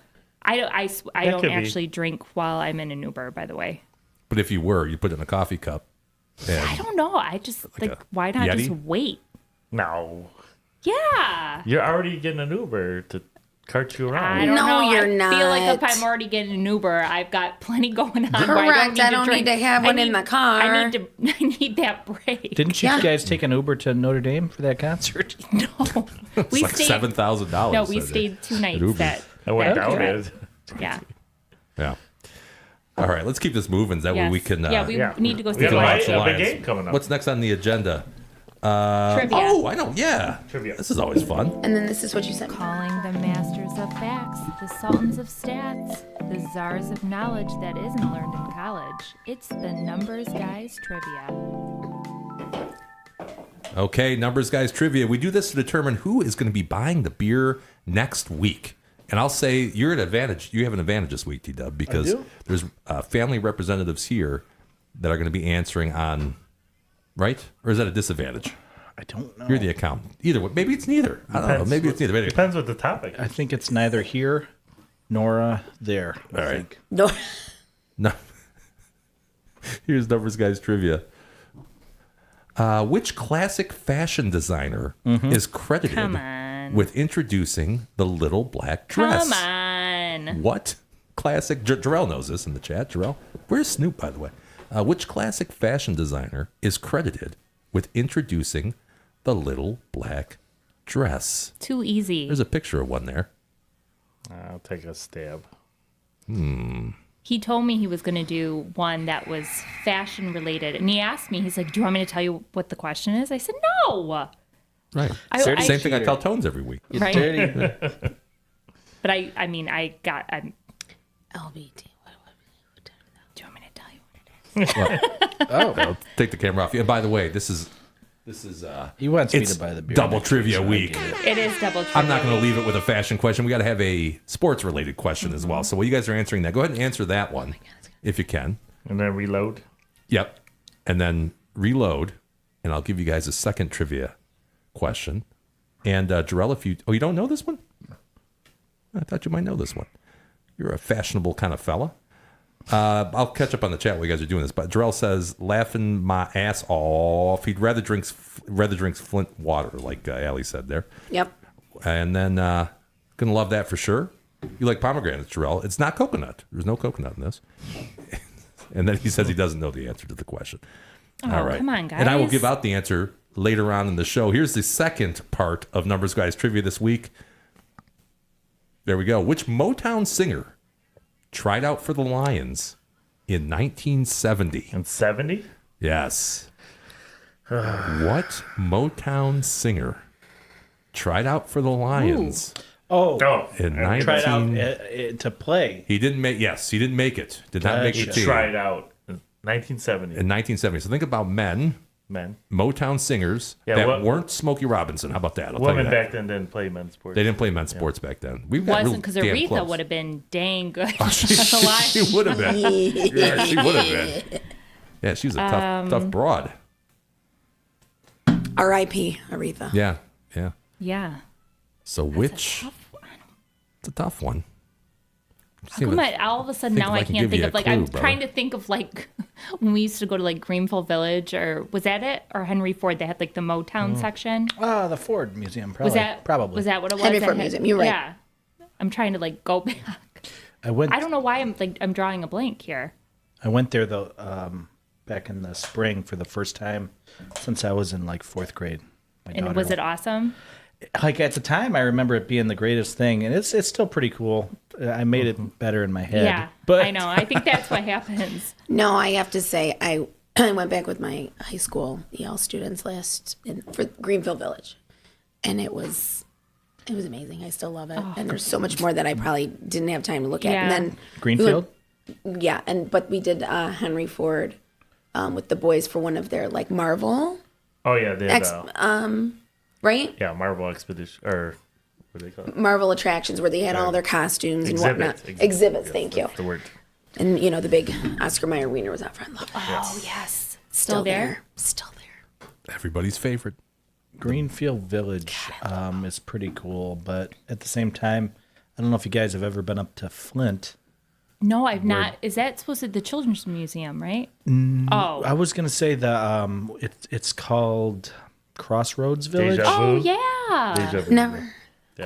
I don't could be. actually drink while I'm in an Uber, by the way. but if you were, you put it in a coffee cup. And I don't know. I just like a why not Yeti? just wait? no? Yeah. You're already getting an Uber to cart you around. I don't No, know. you're I feel like if not. I'm already getting an Uber, I've got plenty going on. where Correct. I I don't drink. need to have I one in need- the car. I need that break. Didn't you Yeah. guys take an Uber to Notre Dame for that concert? No, we it's like stayed. $7,000. No, we stayed 2 nights. Uber. I went that down trip. it. Yeah. Yeah. All right, let's keep this moving. That way Yes. we can. Yeah, we need to go We see got the a watch Lions. the big Lions. game coming up. What's next on the agenda? Trivia. Oh, I know. Yeah. Trivia. This is always fun. And then this is what you said. Calling the masters of facts, the sultans of stats, the czars of knowledge that isn't learned in college. It's the Numbers Guys Trivia. Okay, Numbers Guys Trivia. We do this to determine who is going to be buying the beer next week. And I'll say you're at advantage. You have an advantage this week, T-Dub, because do? there's family representatives here that are going to be answering on, right? Or is that a disadvantage? I don't know. You're the accountant. Either way. Maybe it's neither. I don't know. Maybe it's neither. Anyway. Depends what the topic. I think it's neither here nor there. I All right. think. No. No. Here's Numbers Guys Trivia. Which classic fashion designer is credited Come on. with introducing the little black dress? Come on. What classic? Jorel knows this in the chat. Jorel, where's Snoop, by the way? Which classic fashion designer is credited with introducing the little black dress? Too easy. There's a picture of one there. I'll take a stab. He told me he was going to do one that was fashion related. And he asked me, he's like, do you want me to tell you what the question is? I said, no. Right. I- Same thing I tell Tones every week. You Right. dirty. But I mean, I'm, LBT. do you want me to tell you what it is? I'll take the camera off you. And by the way, this is He wants me it's to buy the beer. double next trivia week, so I week. get it. It is double trivia. I'm not going to leave it with a fashion question. We got to have a sports related question as well. So while you guys are answering that, go ahead and answer that one if you can. And then reload. Yep. And then reload, and I'll give you guys a second trivia question. And Jorel, if you don't know this one? I thought you might know this one. You're a fashionable kind of fella. I'll catch up on the chat while you guys are doing this. But Jorel says, laughing my ass off. He'd rather drinks Flint water, like Allie said there. Yep. And then gonna love that for sure. You like pomegranates, Jorel. It's not coconut. There's no coconut in this. And then he says he doesn't know the answer to the question. All right. Come on, guys. And I will give out the answer later on in the show. Here's the second part of Numbers Guys Trivia this week. There we go. Which Motown singer tried out for the Lions in 1970? In 70? Yes. What Motown singer tried out for the Lions Oh, in tried 19... out to play. He didn't make it. Did not make He the team. tried out in 1970. In 1970. So think about men, Motown singers that weren't Smokey Robinson. How about that? I'll tell you Women that. back then didn't play men's sports. They didn't play men's sports back then. We've got Wasn't because real damn Aretha close. would have been dang good. She would have been. Yeah, she would have been. Yeah, she was a tough broad. R.I.P. Aretha. Yeah. Yeah. So which? It's a tough one. How come all of a sudden think now if I I can can't give you think a of clue, I'm brother. trying to think of like when we used to go to like Greenville Village or was that it or Henry Ford? They had like the Motown section. The Ford Museum, probably. Was that probably? Was that what it was? Henry That Ford had- Museum, you're right. Yeah. I'm trying to like go back. I went. I don't know why I'm drawing a blank here. I went there though back in the spring for the first time since I was in like 4th grade. My And daughter was it went. awesome? Like at the time, I remember it being the greatest thing, and it's still pretty cool. I made it better in my head. Yeah. but I know. I think that's what happens. No, I have to say, I went back with my high school EL students for Greenville Village, and it was amazing. I still love it, and there's so much more that I probably didn't have time to look at. Yeah. And then Greenfield. but we did Henry Ford with the boys for one of their like Marvel, Oh, yeah. They had, right? yeah, Marvel Expedition. Or what do they call it? Marvel attractions where they had all their costumes and whatnot. Exhibits, thank you. That's the word. And the big Oscar Mayer wiener was out front. Love it. Oh yes. Still there? Still there. Everybody's favorite. Greenfield Village is pretty cool, but at the same time, I don't know if you guys have ever been up to Flint. No, I've not. Is that supposed to be the Children's Museum, right? I was gonna say it's called Crossroads Village. Deja Oh Vu. yeah. Deja Vu. Never.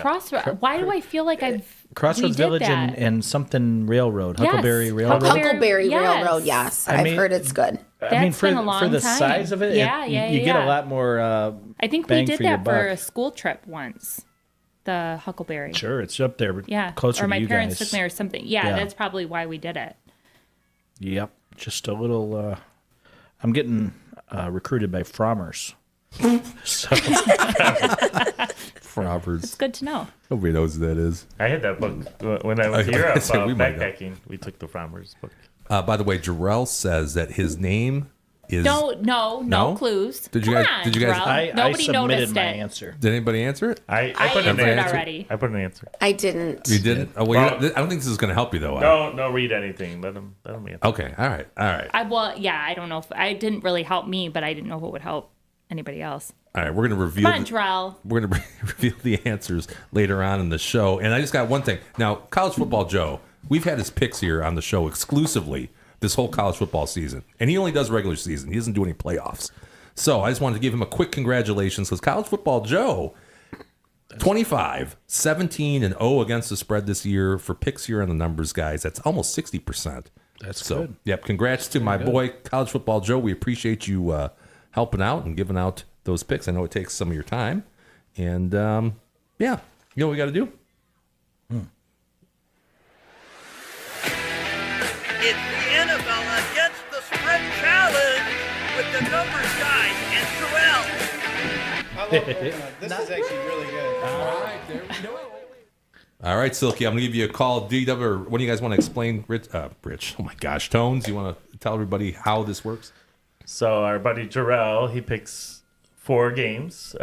Crossroads. Why do I feel like Crossroads we did Village that. and something Railroad, Yes. Huckleberry Railroad. Huckleberry Yes. Railroad, yes. I I've mean- heard it's good. That's for been a long the time. size of it, Yeah, you yeah, get yeah. a lot more. I think we bang did for your that for buck. a school trip once. The Huckleberry. Sure, it's up there. Yeah. closer or my to you parents guys. took me or something. Yeah, Yeah. that's probably why we did it. Yep, just a little. I'm getting recruited by Frommers. So Robbers. It's good to know. Nobody knows who that is. I had that book when I went to I Europe said we might know. backpacking. We took the Frommers book. By the way, Jorel says that his name is. No No? clues. Did you Come guys- on, did you guys- Jarrell. I Nobody submitted noticed my it. answer. Did anybody answer it? I I put an answered answer. already. I put an answer. I didn't. You didn't? Oh, well, I don't think this is going to help you, though. No, read anything. Let them answer. Okay. All right. I don't know if I didn't really help me, but I didn't know if it would help anybody else. All right. We're going to reveal. Come on, Jarrell. We're going to reveal the answers later on in the show. And I just got one thing. Now, College Football Joe, we've had his picks here on the show exclusively this whole college football season. And he only does regular season. He doesn't do any playoffs. So I just wanted to give him a quick congratulations because College Football Joe, 25, 17, and 0 against the spread this year for picks here on the numbers, guys. That's almost 60%. That's So, good. yep, congrats to my boy, College Football Joe. We appreciate you helping out and giving out those picks. I know it takes some of your time. And, yeah, you know what we got to do? It's the Annabella Against the Spread Challenge with the numbers guys and Jorel. This is actually really good. All right, Silky, I'm going to give you a call. DW, or what do you guys want to explain? Rich, oh my gosh, Tones, you want to tell everybody how this works? So our buddy Jorel, he picks 4 teams,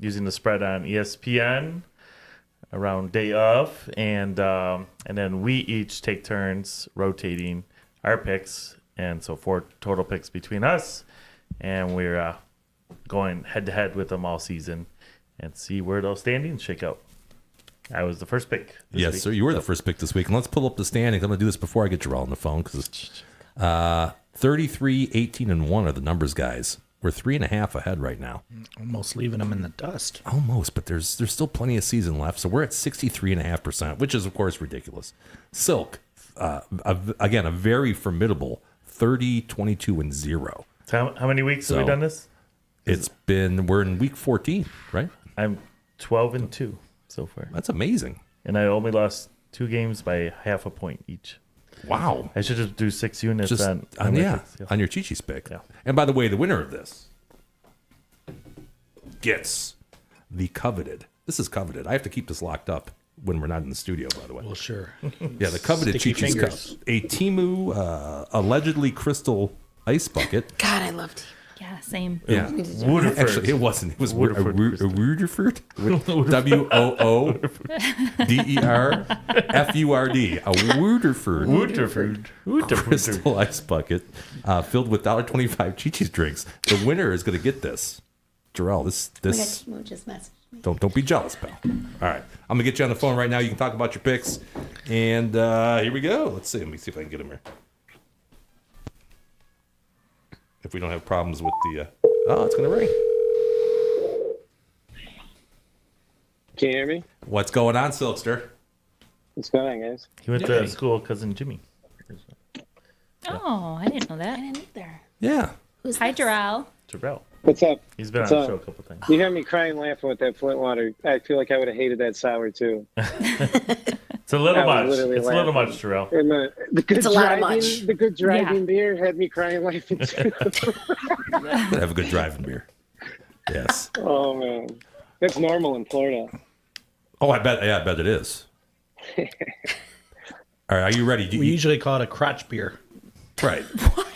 using the spread on ESPN around day of, and then we each take turns rotating our picks, and so 4 total picks between us, and we're going head to head with them all season, and see where those standings shake out. I was the first pick. Yes, week. sir. You were the first pick this week. And let's pull up the standings. I'm going to do this before I get Jorel on the phone because 33, 18, and 1 are the numbers, guys. We're 3.5 ahead right now. Almost leaving them in the dust. Almost, but there's still plenty of season left. So we're at 63.5%, which is, of course, ridiculous. Silk, again, a very formidable 30, 22, and 0. So how many weeks have we done this? We're in week 14, right? I'm 12-2 so far. That's amazing. And I only lost 2 games by half a point each. Wow. I should just do 6 units on on my your picks, Chi-Chi's pick. Yeah. And by the way, the winner of this gets the coveted. This is coveted. I have to keep this locked up when we're not in the studio, by the way. Well, sure. Yeah, the coveted Sticky Chi-Chi's cup. fingers. A Timu allegedly crystal ice bucket. God, I loved it. Yeah, same. Yeah. Woodford. Actually, it wasn't. It was Woodford. Woodford. WOODERFURD. A Woodford crystal ice bucket filled with $1.25 Chi-Chi's drinks. The winner is going to get this. Jorel, this. Timo just messaged me. Don't be jealous, pal. All right, I'm gonna get you on the phone right now. You can talk about your picks, and here we go. Let's see. Let me see if I can get him here. If we don't have problems with the, it's gonna ring. Can you hear me? What's going on, Silkster? What's going on, guys? He went to school with cousin Jimmy. Oh, I didn't know I that. didn't either. Yeah. Who's Hi, this? Jorel. Jorel. What's up? He's been on What's the up? show a couple times. You had me crying laughing with that Flint water. I feel like I would have hated that sour too. It's a little I much. was It's literally a little laughing. much, Jorel. And the good It's a lot of driving, much. the good driving Yeah. beer had me crying laughing too. Have a good driving beer. Yes. Oh man, that's normal in Florida. Oh, I bet. Yeah, I bet it is. All right, are you ready? We usually call it a crotch beer. Right.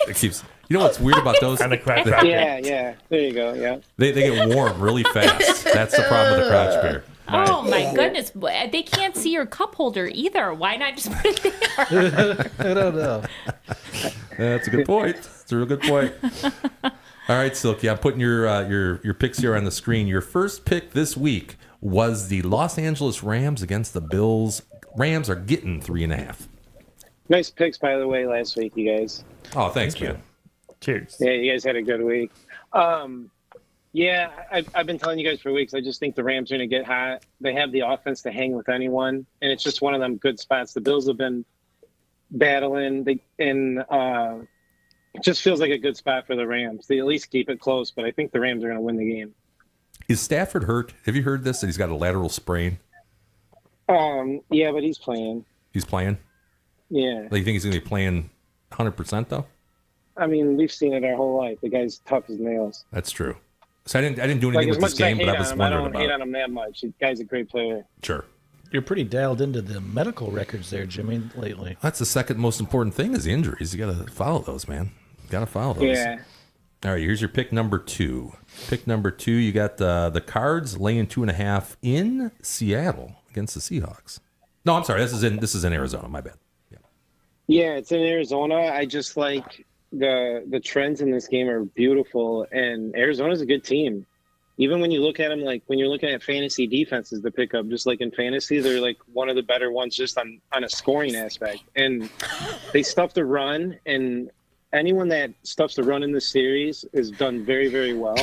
It keeps. You know what's weird about those? And the crack Yeah. There you go. Yeah. They get warm really fast. That's the problem with the crotch beer. Oh my goodness, they can't see your cup holder either. Why not just put it there? I don't know. That's a good point. That's a real good point. All right, Silky, I'm putting your picks here on the screen. Your first pick this week was the Los Angeles Rams against the Bills. Rams are getting 3.5. Nice picks, by the way, last week, you guys. Oh, thanks, man. Cheers. Yeah, you guys had a good week. Yeah, I've been telling you guys for weeks. I just think the Rams are going to get hot. They have the offense to hang with anyone, and it's just one of them good spots. The Bills have been battling, it just feels like a good spot for the Rams. They at least keep it close, but I think the Rams are going to win the game. Is Stafford hurt? Have you heard this? That he's got a lateral sprain. Yeah, but he's playing. He's playing. Yeah, Like, you think he's going to be playing 100% though? I mean, we've seen it our whole life. The guy's tough as nails. That's true. So I didn't do Like anything as with much this as I game, hate but I on was him, I wondering don't hate about. on him that much. The guy's a great player. Sure. You're pretty dialed into the medical records there, Jimmy, lately. That's the second most important thing is the injuries. You got to follow those, man. Got to follow those. Yeah. All right, here's your pick number 2. Pick number 2, you got the Cards laying 2.5 in Seattle against the Seahawks. No, I'm sorry. This is in Arizona. My bad. Yeah, it's in Arizona. I just like the trends in this game are beautiful, and Arizona's a good team. Even when you look at them, like when you're looking at fantasy defenses to pick up, just like in fantasy, they're like one of the better ones just on a scoring aspect. And they stuff the run, and anyone that stuffs the run in this series is done very, very well.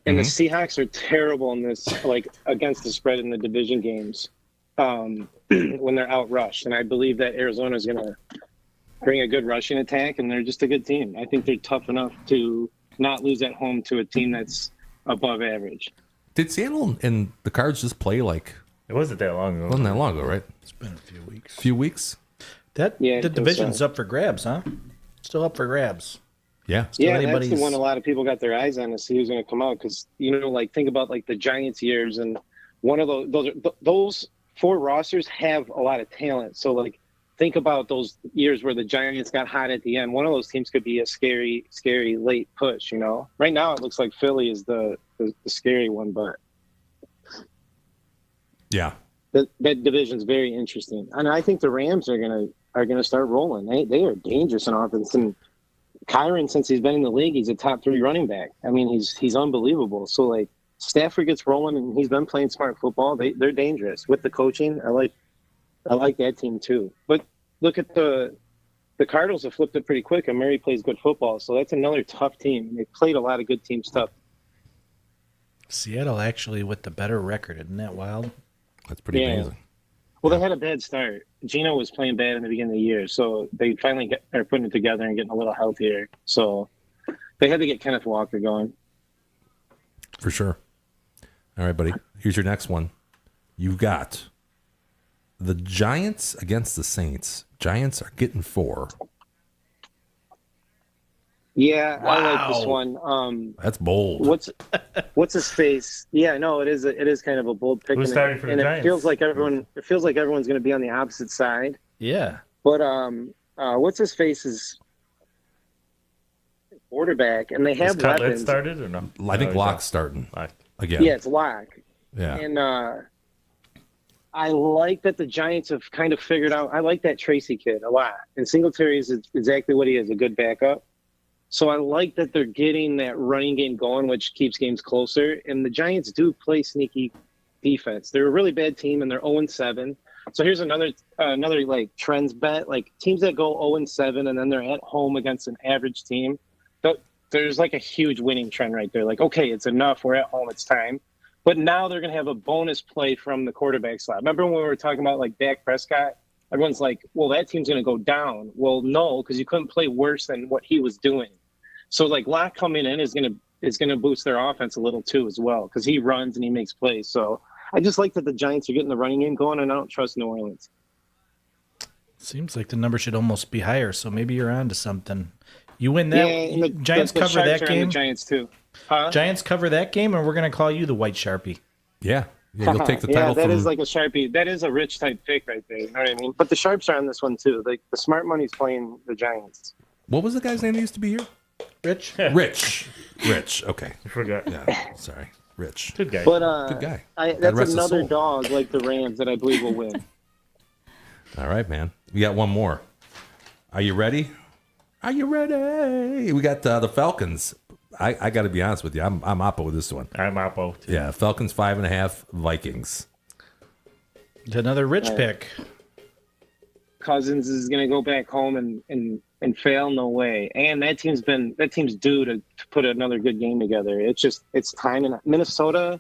And the Seahawks are terrible in this, like against the spread in the division games when they're out rushed. And I believe that Arizona is going to bring a good rushing attack, and they're just a good team. I think they're tough enough to not lose at home to a team that's above average. Did Seattle and the Cards just play like? It wasn't that long ago. Wasn't that long ago, right? It's been a few weeks. Few weeks. The I think division's so. up for grabs, huh? Still up for grabs. Yeah. Still Yeah, that's the anybody's- one a lot of people got their eyes on to see who's going to come out. Because, like think about like the Giants years, and one of those 4 rosters have a lot of talent. So like think about those years where the Giants got hot at the end. One of those teams could be a scary, scary late push, Right now it looks like Philly is the scary one, but Yeah. that division's very interesting. And I think the Rams are gonna start rolling. They are dangerous in offense. And Kyron, since he's been in the league, he's a top 3 running back. I mean, he's unbelievable. So like Stafford gets rolling, and he's been playing smart football. They're dangerous with the coaching. I like that team too. But look at the Cardinals have flipped it pretty quick, and Murray plays good football. So that's another tough team. They played a lot of good teams tough. Seattle actually with the better record. Isn't that wild? That's pretty Yeah. amazing. Well, they had a bad start. Gino was playing bad in the beginning of the year, so they finally are putting it together and getting a little healthier. So they had to get Kenneth Walker going. For sure. All right, buddy. Here's your next one. You've got the Giants against the Saints. Giants are getting 4. Yeah, I like this one. That's bold. What's his face? Yeah, no, it is kind of a bold pick. Who's starting for the Giants? It feels like everyone's going to be on the opposite side. Yeah. But what's his face is quarterback, and they Is have Cutlet weapons. started or no? I think No, he's Locke's starting Locke. again. Yeah, it's Locke. Yeah. And I like that the Giants have kind of figured out. I like that Tracy kid a lot, and Singletary is exactly what he is, a good backup. So I like that they're getting that running game going, which keeps games closer. And the Giants do play sneaky defense. They're a really bad team, and they're 0-7. So here's another like trends bet. Like teams that go 0-7 and then they're at home against an average team, there's like a huge winning trend right there. Like, okay, it's enough. We're at home. It's time. But now they're going to have a bonus play from the quarterback slot. Remember when we were talking about like Dak Prescott? Everyone's like, well, that team's going to go down. Well, no, because you couldn't play worse than what he was doing. So like Locke coming in is going to boost their offense a little too as well, because he runs and he makes plays. So I just like that the Giants are getting the running game going, and I don't trust New Orleans. Seems like the number should almost be higher, so maybe you're on to something. You win that. and the Giants the cover Sharks that are on game. The Giants too. Huh? Giants cover that game, and we're going to call you the White Sharpie. Yeah. You'll take the yeah, title that from... is like a Sharpie. That is a rich type pick right there. You know what I mean? But the Sharps are on this one too. Like the smart money's playing the Giants. What was the guy's name that used to be here? Rich? Rich. Okay. I forgot. Yeah. Sorry. Rich. Good guy. But Good guy. that's rest his another soul. dog like the Rams that I believe will win. All right, man. We got one more. Are you ready? Are you ready? We got the Falcons. I got to be honest with you. I'm oppo with this one. I'm Oppo. Too. Yeah, Falcons 5.5, Vikings. Another rich pick. Cousins is going to go back home and fail. No way. And that team's due to put another good game together. It's time. And Minnesota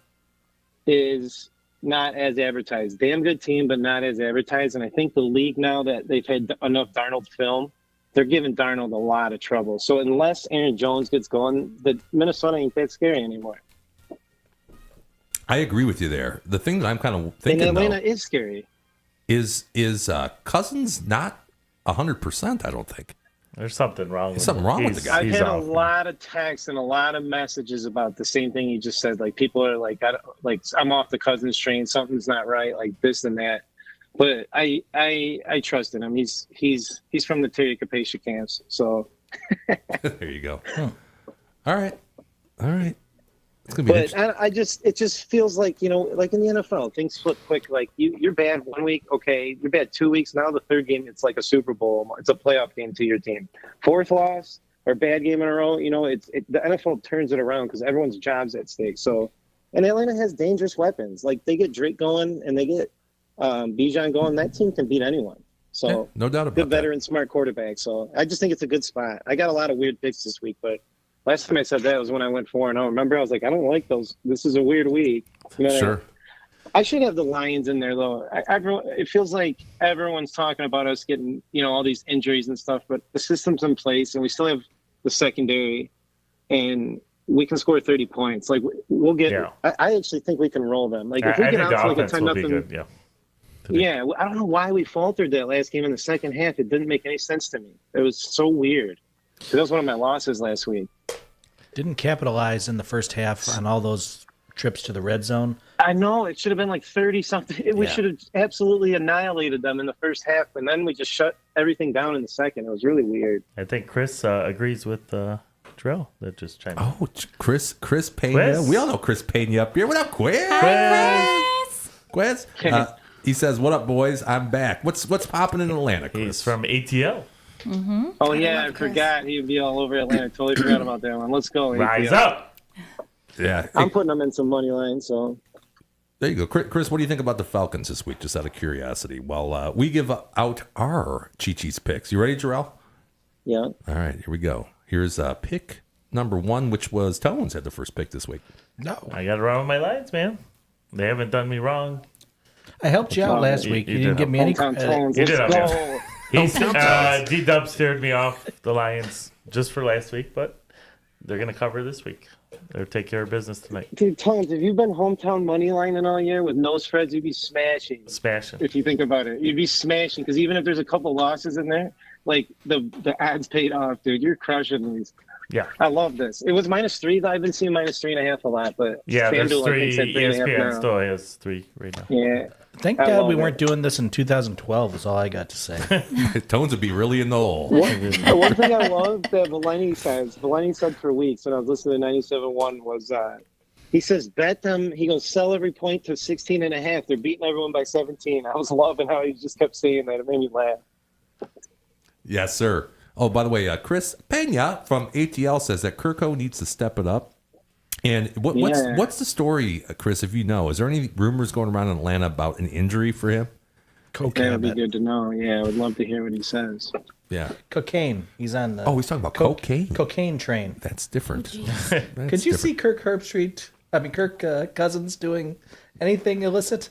is not as advertised. Damn good team, but not as advertised. And I think the league, now that they've had enough Darnold film, they're giving Darnold a lot of trouble. So unless Aaron Jones gets going, the Minnesota ain't that scary anymore. I agree with you there. The thing that I'm kind of thinking, And Atlanta though, is scary. is Cousins not 100%, I don't think. There's something wrong. There's something wrong with the guy. I've He's had a off. lot of texts and a lot of messages about the same thing you just said. Like people are like, I'm off the Cousins train. Something's not right. Like this and that. But I trust in him. He's from the Terry Capaccia camps. So There you go. All right. It's gonna be but interesting. it just feels like, like in the NFL, things flip quick. Like you're bad 1 week, okay, you're bad 2 weeks. Now the third game, it's like a Super Bowl. It's a playoff game to your team. Fourth loss or bad game in a row, the NFL turns it around because everyone's job's at stake. So, and Atlanta has dangerous weapons. Like they get Drake going and they get Bijan going. That team can beat anyone. So Yeah, no doubt about good that. veteran, smart quarterback. So I just think it's a good spot. I got a lot of weird picks this week, but last time I said that was when I went 4-0. Remember, I was like, I don't like those. This is a weird week. Sure. I should have the Lions in there, though. It feels like everyone's talking about us getting, all these injuries and stuff, but the system's in place, and we still have the secondary, and we can score 30 points. Like, we'll get Yeah. I actually think we can roll them. Like, if we I get think out the to like a offense will be 10-0. good. Yeah. Yeah, I don't know why we faltered that last game in the second half. It didn't make any sense to me. It was so weird. That was one of my losses last week. Didn't capitalize in the first half on all those trips to the red zone. I know. It should have been like 30-something. We should have absolutely annihilated them in the first half, and then we just shut everything down in the second. It was really weird. I think Chris agrees with Jorel that just chimed in. Oh, Chris Pena. Quiz? We all know Chris Pena up here. What up, Quiz? Quiz? He says, "What up, boys? I'm back. What's popping in Atlanta, Chris?" He's from ATL. Oh, yeah, I forgot. He'd be all over Atlanta. Totally forgot about that one. Let's go. Rise ATL. up. Yeah. I'm putting them in some money line, so. There you go. Chris, what do you think about the Falcons this week, just out of curiosity? Well, we give out our Chi-Chi's picks. You ready, Jorel? Yeah. All right, here we go. Here's pick number 1, which was Tones had the first pick this week. No. I got it wrong with my lines, man. They haven't done me wrong. I helped you out last week. You didn't give me any Hometown credit. Tones. You Let's did go. okay. D-Dub steered me off the Lions just for last week, but they're going to cover this week. They'll take care of business tonight. Dude, Tones, if you've been hometown money lining all year with no spreads, you'd be smashing. Smashing. If you think about it, you'd be smashing because even if there's a couple losses in there, like the odds paid off, dude. You're crushing these. Yeah. I love this. It was -3. I've been seeing -3.5 a lot, but Yeah, there's FanDuel, I three. think, said 3.5 ESPN now. still has 3 right now. Yeah. Thank I God love we it. weren't doing this in 2012 is all I got to say. Tones would be really in the hole. One thing I love that Valeni said for weeks when I was listening to 97.1 was he says, bet them. He goes, sell every point to 16.5. They're beating everyone by 17. I was loving how he just kept saying that. It made me laugh. Yes, sir. Oh, by the way, Chris Pena from ATL says that Kirko needs to step it up. And what's the story, Chris, if you know? Is there any rumors going around in Atlanta about an injury for him? That would be good to know. Yeah, I would love to hear what he says. Yeah. Cocaine. He's on the He's talking about cocaine. cocaine train. That's different. Could you see Kirk Cousins doing anything illicit?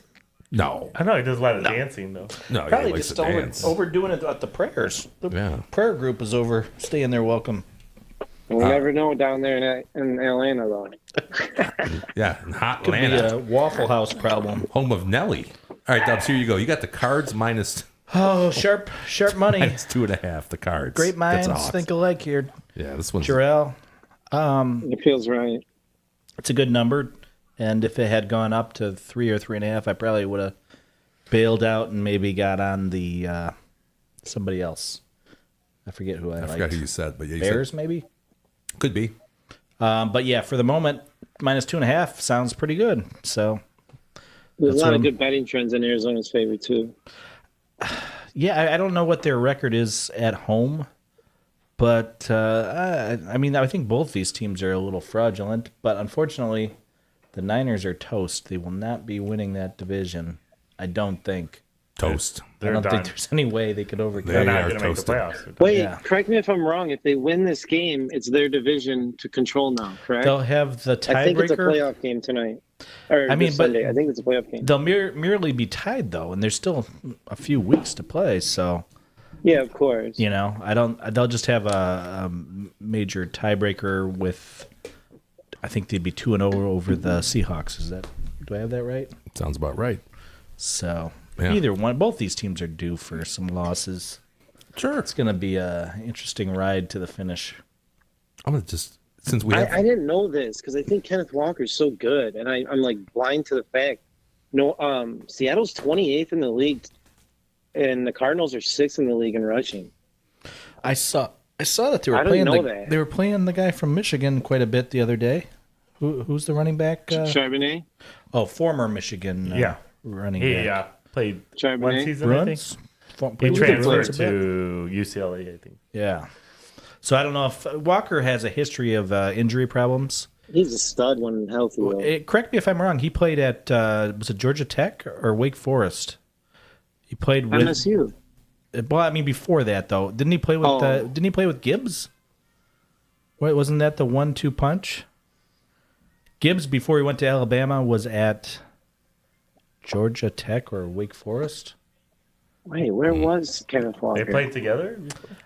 No. I know he does a lot of dancing, though. No, he Probably likes just to dance. overdoing it at the prayers. The Yeah. prayer group is over. Staying there, welcome. We'll never know down there in Atlanta, though. Yeah, in hot Could Atlanta. be a Waffle House problem. Home of Nelly. All right, Dubs, here you go. You got the Cards minus Oh, sharp money. -2.5. The Cards. Great That's minds odds. think alike here. Yeah, this one's Jorel, It feels right. it's a good number, and if it had gone up to 3 or 3.5, I probably would have bailed out and maybe got on the somebody else. I forget who I liked. forgot who you said, but yeah, you Bears, said, maybe. could be. But yeah, for the moment, -2.5 sounds pretty good. So There's That's a lot what of I'm- good betting trends in Arizona's favor, too. yeah, I don't know what their record is at home, but I mean, I think both these teams are a little fraudulent. But unfortunately, the Niners are toast. They will not be winning that division. I don't think. Toast. They're I don't done. think there's any way they could overcome. They're They not are going to make the toasted. playoffs. Wait, Yeah. correct me if I'm wrong. If they win this game, it's their division to control now, correct? They'll have the I think it's a tiebreaker. playoff game tonight. Or I mean, this but- Sunday. I think it's a playoff game. They'll merely be tied though, and there's still a few weeks to play. So Yeah, of course. you know, they'll just have a major tiebreaker with. I think they'd be 2-0 over the Seahawks. Do I have that right? Sounds about right. So Yeah. either one, both these teams are due for some losses. Sure. It's going to be a interesting ride to the finish. I'm going to just, since we have. I didn't know this because I think Kenneth Walker's so good, and I'm like blind to the fact. No, Seattle's 28th in the league, and the Cardinals are 6th in the league in rushing. I saw that they were I didn't playing know that. they were playing the guy from Michigan quite a bit the other day. Who's the running back? Charbonnet. Former Michigan running He back. played Charbonnet. one season, I think. Bruns? He Played with the transferred Bruins a bit. to UCLA, I think. Yeah. So I don't know if Walker has a history of injury problems. He's a stud when healthy, though. Correct me if I'm wrong. He played at was it Georgia Tech or Wake Forest? He played with MSU. Well, I mean before that though, didn't he play with Oh. Didn't he play with Gibbs? Wait, wasn't that the 1-2 punch? Gibbs before he went to Alabama was at Georgia Tech or Wake Forest. Wait, where was Kenneth Walker? They played together?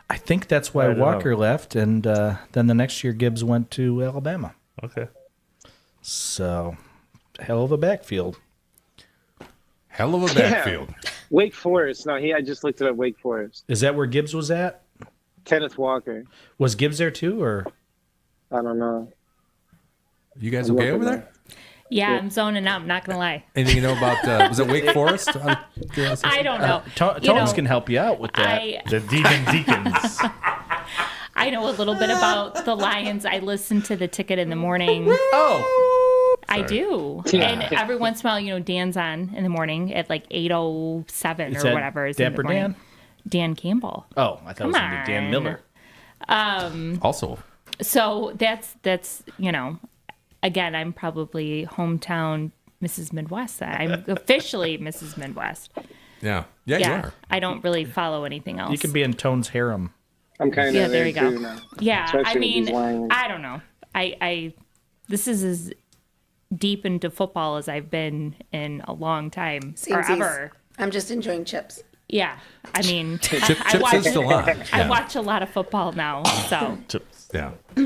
I think that's why I don't Walker know. left, and then the next year Gibbs went to Alabama. Okay. So, hell of a backfield. Hell of a Yeah. backfield. Wake Forest. No, I just looked it up. Wake Forest. Is that where Gibbs was at? Kenneth Walker. Was Gibbs there too, or I don't know. You guys I'm okay looking over there? Yeah, I'm zoning out. I'm not gonna lie. Anything you know about, was it Wake Forest? I don't know. Tones You know, can help you out with that? The Demon Deacons. I know a little bit about the Lions. I listen to the Ticket in the morning. Oh, I do. And every once in a while, you know, Dan's on in the morning at like 8:07 is or that whatever. Is in the Dapper morning. Dan? Dan Campbell. Oh, I thought it was Come gonna be Dan on. Miller. Also, So that's you know, again, I'm probably hometown Mrs. Midwest. I'm officially Mrs. Midwest. yeah. Yeah, you Yeah, are. I don't really follow anything else. You can be in Tone's harem. I'm kind of Yeah, there you go. too now. Yeah, Especially I with mean, these Lions. I don't know. I this is as deep into football as I've been in a long time or Samesies. ever. I'm just enjoying chips. Yeah, I mean, Chips is still on. I Yeah. watch a lot of football now, so Yeah. All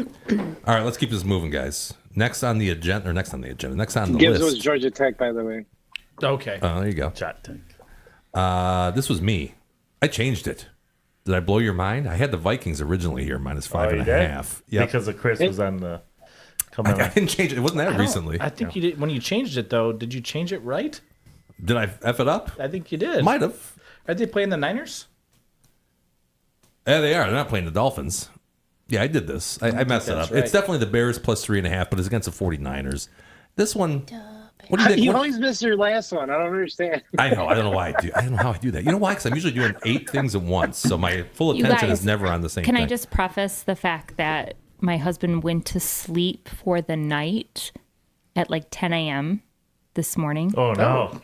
right, let's keep this moving, guys. Next on the agenda. Next on the Gibbs list. was Georgia Tech, by the way. Okay. Oh, there you go. Shot tank. This was me. I changed it. Did I blow your mind? I had the Vikings originally here, minus five Oh, and you a did? half. Yep. Because of Chris was on the coming I on. didn't change it. It wasn't that recently. I think you did. When you changed it, though, did you change it right? Did I F it up? I think you did. Might have. Are they playing the Niners? Yeah, they are. They're not playing the Dolphins. Yeah, I did this. I messed it that's up. right. It's definitely the Bears plus 3.5, but it's against the 49ers. This one. What do you think? You What- always miss your last one. I don't understand. I know. I don't know why I do. I don't know how I do that. You know why? Because I'm usually doing 8 things at once, so my full You attention guys, is never on the same can thing. I just preface the fact that my husband went to sleep for the night at like 10 a.m. this morning Oh no.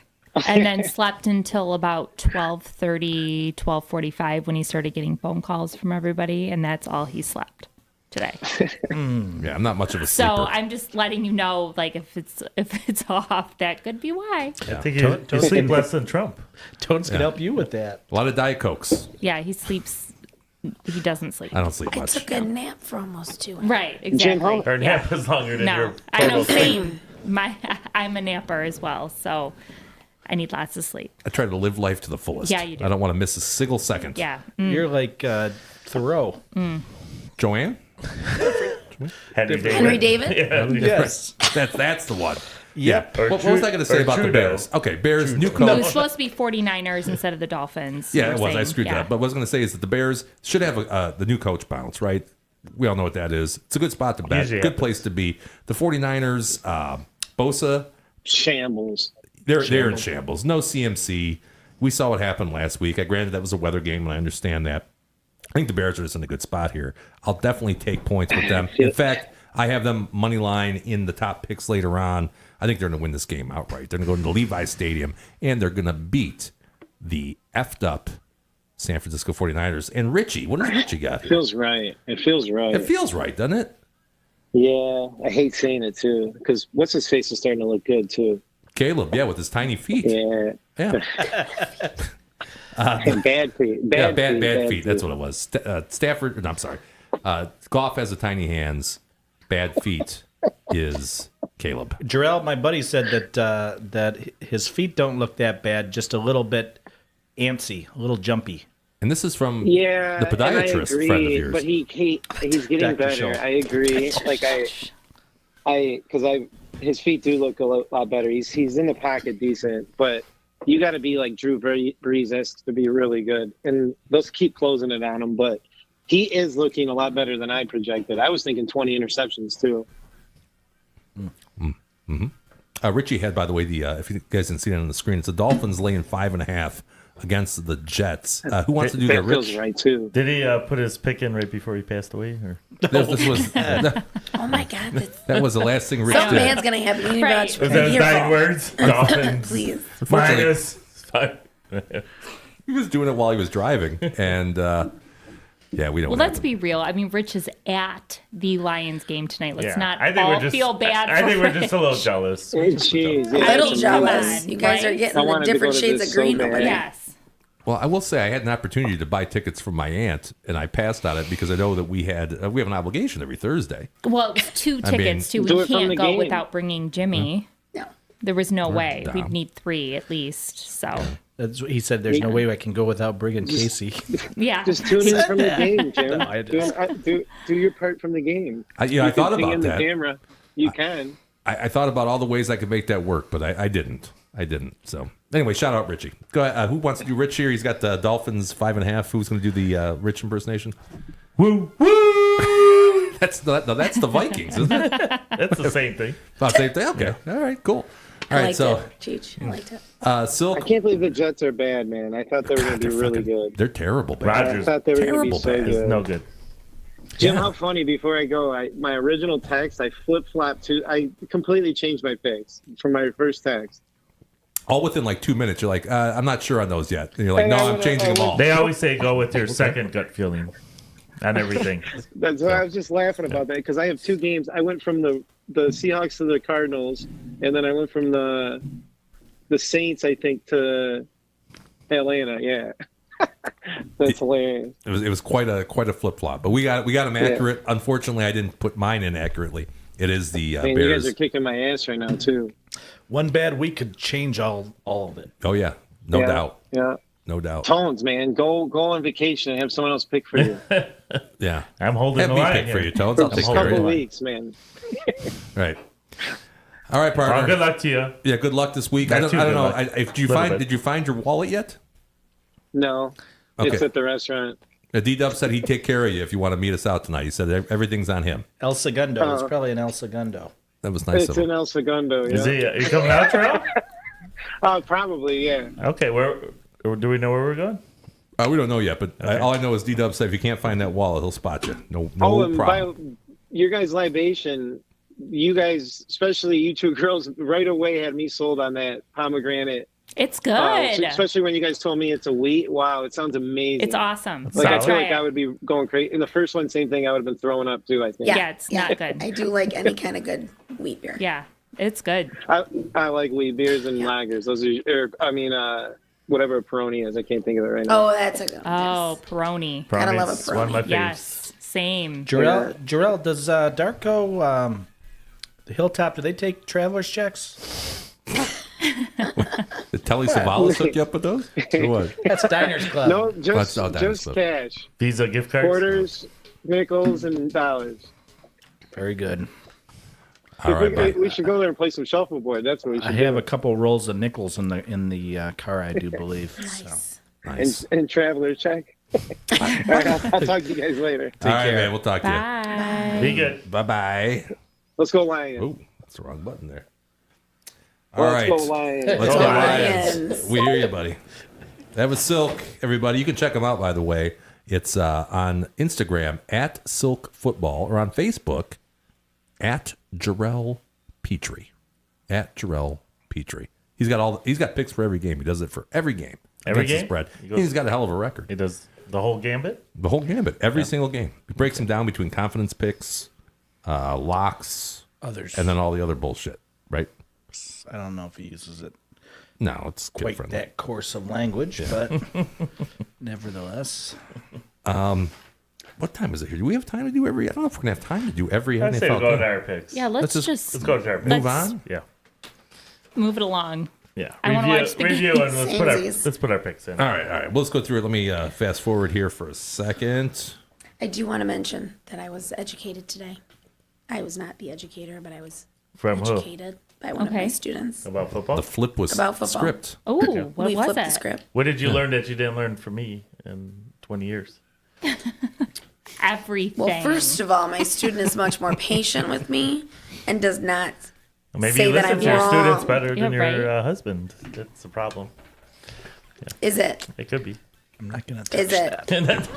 and then slept until about 12:30, 12:45 when he started getting phone calls from everybody, and that's all he slept today. Yeah, I'm not much of a So sleeper. I'm just letting you know, like, if it's I that could be why. I think you sleep less than Trump. Tones can help you with that. A lot of Diet Cokes. Yeah, he sleeps. He doesn't sleep. I don't sleep I much. took a nap for almost 2 hours. Right, Jim, exactly. Her nap is longer than No, your I know. total sleep. Same. I'm a napper as well, so I need lots of sleep. I try to live life to the fullest. Yeah, you do. I don't want to miss a single second. Yeah. You're like Thoreau. Joanne? Henry David? Yes. That's the one. Yep. Or What was I going to say or about the Trudeau. Bears? Okay, Bears, new It coach. was supposed to be 49ers instead of the Dolphins. Yeah, you it were was. I saying. screwed that Yeah. up. But what I was going to say is that the Bears should have the new coach bounce, right? We all know what that is. It's a good spot to bet. Usually Good happens. place to be. The 49ers, Bosa, Shambles. they're in shambles. No CMC. We saw what happened last week. Granted, that was a weather game, and I understand that. I think the Bears are just in a good spot here. I'll definitely take points with them. In fact, I have them money line in the top picks later on. I think they're going to win this game outright. They're going to go to Levi Stadium, and they're going to beat the effed up San Francisco 49ers. And Richie, what does Richie got? Feels right. It feels right. It feels right, doesn't it? Yeah, I hate saying it too because what's his face is starting to look good too. Caleb, yeah, with his tiny feet. Yeah, Yeah, bad feet. bad feet. That's what it was. Stafford, no, I'm sorry. Goff has the tiny hands. Bad feet is Caleb. Jorel, my buddy, said that his feet don't look that bad, just a little bit antsy, a little jumpy. And this is from Yeah, the and I podiatrist agree, friend of yours. but he's getting Dr. better. Schultz. I agree. Like his feet do look a lot better. He's in the pocket decent, but you got to be like Drew Brees to be really good, and they'll keep closing it on him. But he is looking a lot better than I projected. I was thinking 20 interceptions too. Richie had, by the way, the if you guys didn't see it on the screen, it's the Dolphins laying 5.5 against the Jets. Who wants to do that, That feels Rich? right too. Did he put his pick in right before he passed away? Or This was Oh my God. that was the last thing Rich Something did. bad's going to happen. You need Right. to watch was that his your dying fault. words? Dolphins Please. Unfortunately, minus 5. he was doing it while he was driving, and yeah, we don't. Well, let's be real. I mean, Rich is at the Lions game tonight. Let's not I think all we're just, feel bad. I for think we're just a Rich. little jealous. Jeez, A yeah, little mean, jealous. come on, You guys are right? I getting the wanted to different go to shades this of so green bad. over there. Yes. Well, I will say I had an opportunity to buy tickets from my aunt, and I passed on it because I know that we have an obligation every Thursday. Well, it was two I mean- tickets, too. Do We it from can't the go game. without bringing Jimmy. No. There was no way. down. We'd need 3 at least. So, That's what he said. There's no way I can go without bringing Casey. yeah. Just tune in from the game, Jim. No, I just- Do your part from the game. I You thought can sing about in that. the camera. You can. I thought about all the ways I could make that work, but I didn't. So anyway, shout out Richie. Go ahead. Who wants to do Rich here? He's got the Dolphins 5.5. Who's going to do the Rich impersonation? Woo, woo! That's the Vikings, isn't it? That's the same thing. Oh, same thing. Okay. All right. Cool. All I right. liked So it. Cheech, I liked it. I Silk. can't believe the Jets are bad, man. I thought they were going to be really good. They're terrible. Bad. I Rodgers thought they were going to be Terrible so bad. is good. no good. Jim, Yeah. how funny, before I go, my original text, I flip-flopped to, I completely changed my picks from my first text. All within like 2 minutes. You're like, I'm not sure on those yet. And you're like, no, I'm changing them all. They always say go with your second gut feeling on everything. That's why I was just laughing about that, because I have 2 games. I went from the Seahawks to the Cardinals, and then I went from the Saints, I think, to Atlanta. Yeah, that's hilarious. It was quite a flip flop, but we got them accurate. Yeah. Unfortunately, I didn't put mine in accurately. It is the Man, Bears. You guys are kicking my ass right now too. One bad week could change all of it. Oh yeah, no doubt. Yeah, no doubt. Tones, man, go on vacation and have someone else pick for you. Yeah, I'm holding the me line pick here. for you, Tones. I'll For take a care of couple you. weeks, man. Right. All right, partner. Well, good luck to you. Yeah, good luck this week. Not I don't too know. good Did you find your wallet yet? No, it's at the restaurant. D-Dub said he'd take care of you if you want to meet us out tonight. He said everything's on him. El Segundo. It's probably an El Segundo. That was nice It's of him. in El Segundo. Yeah. Is he? Are you coming out, Jorel? Probably, yeah. Okay, do we know where we're going? We don't know yet, but all I know is D-Dub said if you can't find that wallet, he'll spot you. No And problem. by your guys' libation, you guys, especially you two girls, right away had me sold on that pomegranate. It's good. Especially when you guys told me it's a wheat. Wow, it sounds amazing. It's awesome. Like, I feel Try like it. I would be going crazy. In the first one, same thing. I would have been throwing up too, I think. Yeah, it's not good. I do like any kind of good wheat beer. Yeah, it's good. I like wheat beers and lagers. Those are, whatever a Peroni is. I can't think of it right now. Oh, that's a good one. Oh, Peroni. Gotta love a Peroni's one of my Peroni. faves. Yes, same. Jorel, does Darko, the Hilltop, do they take traveler's checks? Did Telly Savalas hook you up with those? Or what? That's Diners Club. No, just Diners Club. cash. Visa gift cards? Quarters, nickels, and dollars. Very good. All right, bye. We should go there and play some shuffleboard. That's what we should I do. have a couple rolls of nickels in the car, I do believe. Nice. Nice. And traveler check. All right, I'll talk to you guys later. All right, man. We'll talk to Bye. Be good. you. Bye-bye. Let's go Lions. Oh, that's the wrong button there. All right. Let's go Lions. Let's go Lions. Lions. We hear you, buddy. That was Silk, everybody. You can check them out, by the way. It's on Instagram at Silk Football or on Facebook at Jorel Petree. At Jorel Petree. He's got picks for every game. He does it for every game. Every against the game? spread. He's got a hell of a record. He does the whole gambit? The whole gambit. Every single game. He breaks them down between confidence picks, locks, Others. and then all the other bullshit, right? I don't know if he uses it No, it's quite different. that coarse of language, but nevertheless. What time is it here? Do we have time to do every? I don't know if we're gonna have time to do every I'd say NFL we'll go game. to our picks. Yeah, let's Let's just go to our picks. Move let's- on. Yeah. move it along. Yeah. I wanna watch the review and games. let's put our picks in. All right. Well, let's go through it. Let me fast forward here for a second. I do want to mention that I was educated today. I was not the educator, but I was From who? educated by one of my Okay. students About football? The flip was about football. script. Oh, what we was flipped it? the script. What did you learn that you didn't learn from me in 20 years? Everything. Well, first of all, my student is much more patient with me and does not Maybe say you that listen I'm to your wrong. students better Yeah, than your right. husband. That's the problem. Is it? It could be. I'm not going to touch Is it? that.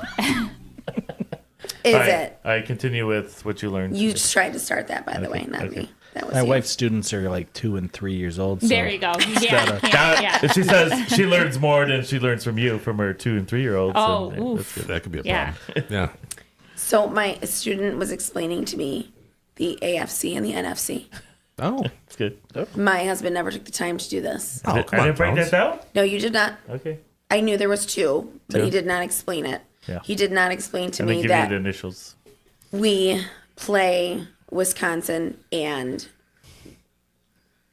Is All right. it? I continue with what you learned. You just tried to start that, by the way, not okay. me. That was My you. wife's students are like 2 and 3 years old. So There you go. Yeah, If she says she learns more than she learns from you from her 2 and 3 year olds. Oh, then, oof. that's good. That could be a Yeah. problem. Yeah. So my student was explaining to me the AFC and the NFC. Oh. That's good. My husband never took the time to do this. Oh, I come on, didn't break Jones. that down? No, you did not. Okay. I knew there was two, but Two? he did not explain it. Yeah. He did not explain to And they me give that you the initials. we play Wisconsin and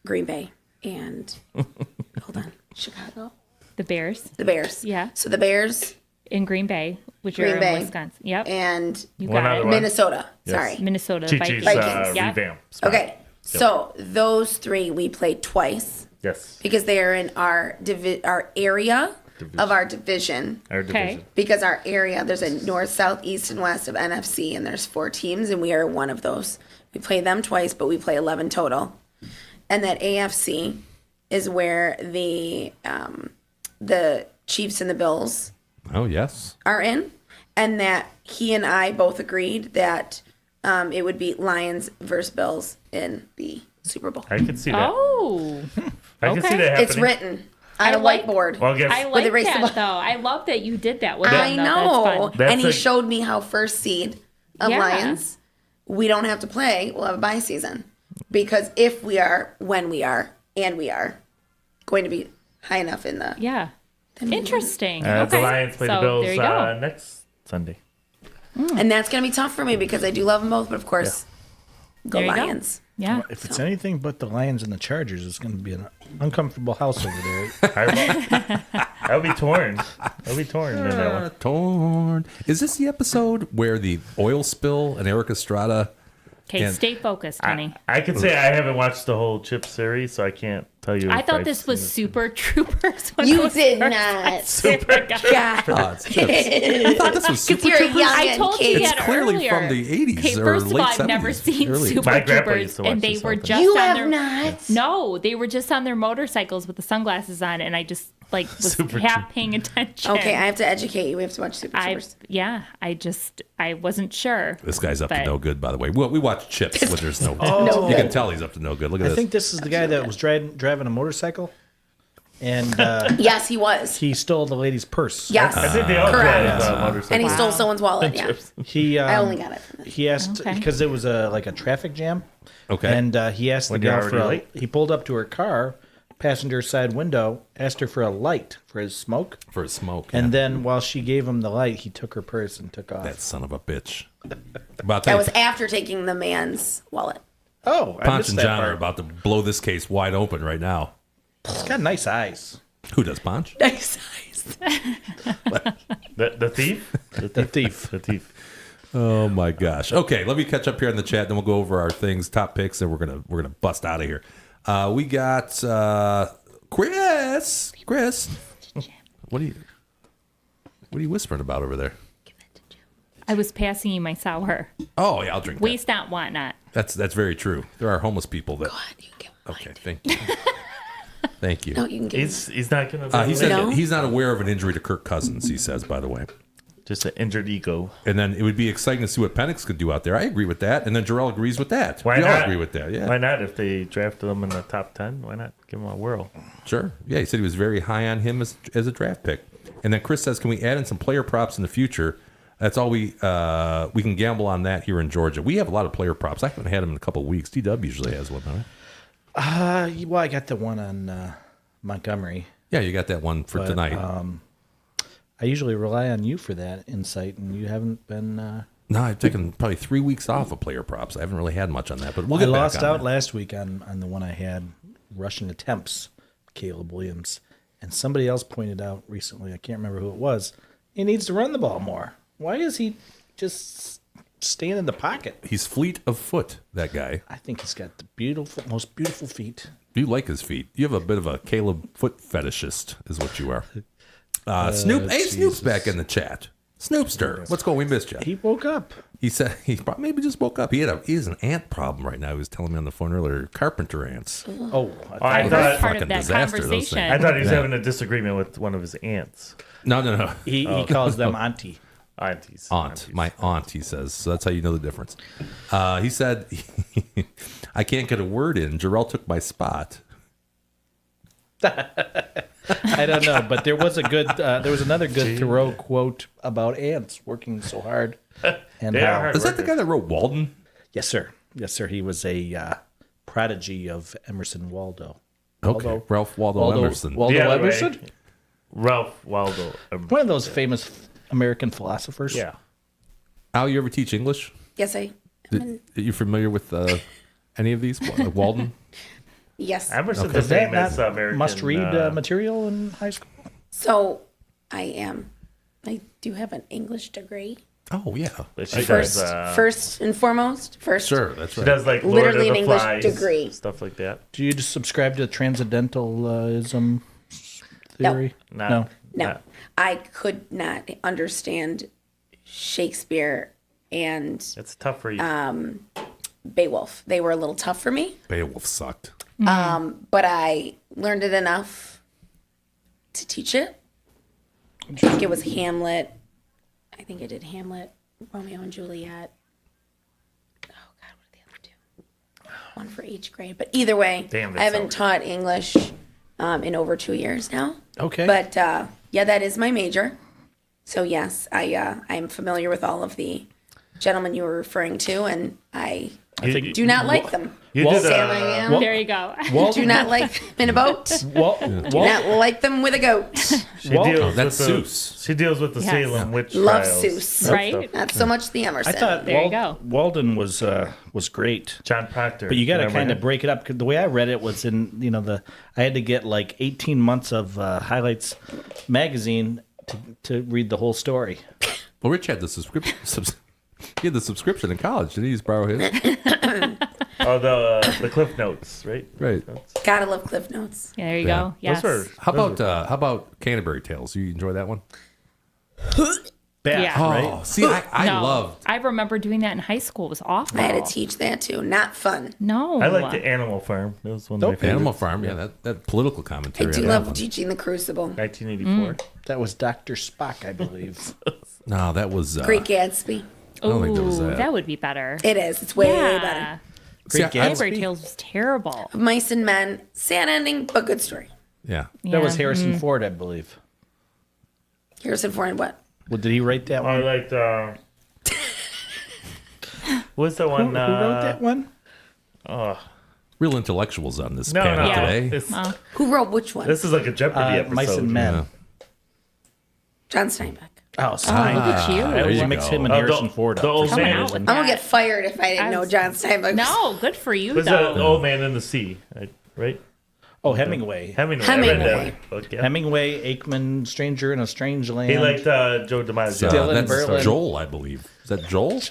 Green Bay and hold on, Chicago. The Bears The Bears. Yeah. So the Bears in Green Bay, which Green are in Bay. Wisconsin. Yep. and You One got other it. one. Minnesota. Yes. Sorry. Minnesota Chi-Chi's Vikings. Yep. revamp. spot. Okay. So those three we played twice Yes. because they are in our our area of our division. Our Okay. division. Because our area, there's a north, south, east, and west of NFC, and there's 4 teams, and we are one of those. We play them twice, but we play 11 total. And that AFC is where the Chiefs and the Bills Oh, yes. are in, and that he and I both agreed that it would be Lions versus Bills in the Super Bowl. I can see that. Oh, I can see okay. that happening. It's written on I a like- whiteboard. Well, I guess I With like erasable- that though. I love that you did that with I them. though. know. That's fun. That's And he a- showed me how first seed of Yeah. Lions, we don't have to play. We'll have a bye season. because if we are, when we are, and we are going to be high enough in the Yeah. Interesting. The Okay. Lions play the So, Bills there you go. next Sunday. and that's going to be tough for me because I do love them both, but of course, go There you go. Lions. Yeah. If it's anything but the Lions and the Chargers, it's going to be an uncomfortable house over there. I'll be torn. I'll be torn in that one. Torn. Is this the episode where the oil spill and Eric Estrada? Okay, And- stay focused, honey. I can say I haven't watched the whole Chip series, so I can't tell you. I if thought I've this was seen it. Super Troopers. when You it was did first not. Super God. Oh, it's chips. I thought this was Super You're Troopers. young I and told you Kate. It's that clearly earlier. from the 80s Okay, or first of late all, I've never 70s, seen early. Super My grandpa Troopers, used to watch and they this were all the just time. You on have their not. no, they were just on their motorcycles with the sunglasses on, and I just like was Super half paying attention. Okay, I have to educate you. We have to watch Super Troopers. I wasn't sure. This guy's up to But- no good, by the way. We watch Chips when there's no. No You can good. tell he's up to no good. Look at I this. think this is the guy that was driving a motorcycle, and Yes, he was. he stole the lady's purse. Yes. I think they all Correct. drive motorcycles. And he stole Wow. someone's wallet. Yeah. He I only got it from that. He asked Okay. because it was like a traffic jam. Okay. And he asked When the you're gal for already late? he pulled up to her car, passenger side window, asked her for a light for his smoke, For his smoke. and yeah. then while she gave him the light, he took her purse and took off. That son of a bitch. About That that, was after taking the man's wallet. Oh, I Punch missed and that John are part. about to blow this case wide open right now. He's got nice eyes. Who does Punch? Nice eyes. The thief? The thief. The thief. Oh my gosh. Okay, let me catch up here in the chat, then we'll go over our things, top picks, and we're gonna bust out of here. We got Chris. Chris, what are you whispering about over there? I was passing you my sour. Oh yeah, I'll drink that. Waste not, want not. That's very true. There are homeless people that. God, you can get Okay, thank you. Thank you. No, you can get He's not gonna. He said No? he's not aware of an injury to Kirk Cousins. He says, by the way. just an injured ego. And then it would be exciting to see what Penix could do out there. I agree with that. And then Jorel agrees with that. Why we all not? agree with that. Yeah, Why not? If they drafted him in the top 10, why not give him a whirl? sure. Yeah, he said he was very high on him as a draft pick. And then Chris says, can we add in some player props in the future? That's all we can gamble on that here in Georgia. We have a lot of player props. I haven't had them in a couple of weeks. DW usually has one, right? Well, I got the one on Montgomery. Yeah, you got that one for But, tonight. I usually rely on you for that insight, and you haven't been. No, I've taken probably 3 weeks off of player props. I haven't really had much on that, but we'll I get back lost on out that. last week on the one I had rushing attempts, Caleb Williams, and somebody else pointed out recently. I can't remember who it was. He needs to run the ball more. Why is he just staying in the pocket? He's fleet of foot, that guy. I think he's got the most beautiful feet. You like his feet. You have a bit of a Caleb foot fetishist, is what you are. Snoop, hey, Snoop's back in the chat. Snoopster, what's going on? We missed you. He woke up. He said he probably maybe just woke up. He has an ant problem right now. He was telling me on the phone earlier. Carpenter ants. Oh, I I thought- heard part fucking of that disaster, those conversation. things. I thought he was Yeah. having a disagreement with one of his aunts. No. he calls them auntie. Aunties. Aunt, my aunt, he says. So that's how you know the difference. He said, I can't get a word in. Jorel took my spot. I don't know, but there was another good Thoreau quote about ants working so hard. And They are how, hard Is that the guy that wrote Walden? yes, sir. He was a prodigy of Emerson Waldo. Okay, Ralph Waldo Emerson. Waldo The other way. Emerson, Ralph Waldo. one of those famous American philosophers. Yeah. Al, you ever teach English? Yes, I. Are you familiar with any of these? Walden? Yes. Emerson's Okay. a Is that famous not American. must-read material in high school? So I am. I do have an English degree. Oh, yeah. But she First, does, first and foremost. First. Sure, that's she right. does like Lord Literally of an the English Flies, degree. stuff like that. Do you just subscribe to transcendentalism theory? No. No, I could not understand Shakespeare and It's tough for you. Beowulf. They were a little tough for me, Beowulf sucked. but I learned it enough to teach it. I think it was Hamlet. I think I did Hamlet, Romeo and Juliet. Oh God, what are the other two? One for each grade. But either way, Damn, I that's haven't taught English in over 2 years now. Okay. But yeah, that is my major. So yes, I'm familiar with all of the gentlemen you were referring to, and I Do not like them. You Well, did Sam, I a, am. There you go. Do not like them in a boat. Do not like them with a goat. she deals that's with the, Seuss. She deals with the Yes. Salem witch Love trials. Seuss. Right? Not so much the Emerson. I thought There you go. Walden was great. John Proctor. But you got to Remember kind of him? break it up. 'Cause the way I read it was in I had to get like 18 months of Highlights magazine to read the whole story. Well, Rich had the subscription. He had the subscription in college. Did he just borrow his? Oh, the Cliff Notes, right? Right. Gotta love Cliff Notes. Yeah, there you Yeah. go. Yes. Those are, How about Canterbury Tales? You enjoy that one? Bad, Yeah. right? Oh, see, I No. loved. I remember doing that in high school. It was awful. I had to teach that too. Not fun. No. I like the Animal Farm. That was one of my favorites. Animal Farm, yeah, that political I commentary. do on that love one. teaching the Crucible. 1984. That was Dr. Spock, I believe. No, that was. Great Gatsby. don't think there was that. That would be better. It is. It's way yeah. better. See, Canterbury Tales was terrible. Mice and Men. Sad ending, but good story. yeah. That was Yeah. Harrison Ford, I believe. Harrison Ford, what? Well, did he write that I one? liked. What's the Who one? wrote that one? Real intellectuals on this No, panel no. today. It's- Who wrote which one? This is like a Jeopardy episode. Mice and Men. Yeah. John Steinbeck. Oh, Look Stein. at you. I always you mix go. him and Oh, Harrison the- Ford the up. old for some man. Coming out reason. with I'm gonna that. get fired if I didn't know John Steinbeck. No, good for you, Who's though. the old man in the sea? Right? Oh, Hemingway. Hemingway. Hemingway. I read that book, yeah. Hemingway, Aikman, Stranger in a Strange Land. He liked Joe DiMaggio. Dylan That's Berlin. Joel, I believe. Is that Joel?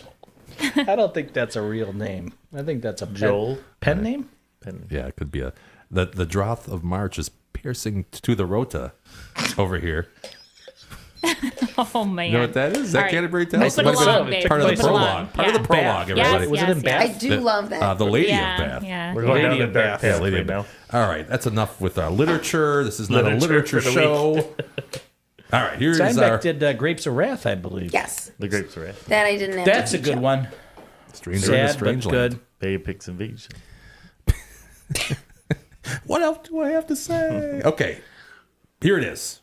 I don't think that's a real name. I think that's a Joel. pen name. Yeah, it could be a. The drought of March is piercing to the rota over here. Oh, man. You know what that is? Is that All right. Canterbury Tales? Move it Might have been along, babe. part of the Move it along. prologue. Part of the Yeah. prologue, Yes, everybody. Was it in Bath? I do love that. The Lady Yeah, of Bath. yeah. We're going down Lady the of dark Bath. path Lady right of now. All right, that's enough with our literature. This is not a Literature literature for the show. All right, here's Steinbeck our did Grapes of Wrath, I believe. Yes. The Grapes of Wrath. That I didn't have That's to a teach good him. one. Stranger in a Sad, Strange but Land. good. Bay Pix Invasion. What else do I have to say? Okay, here it is.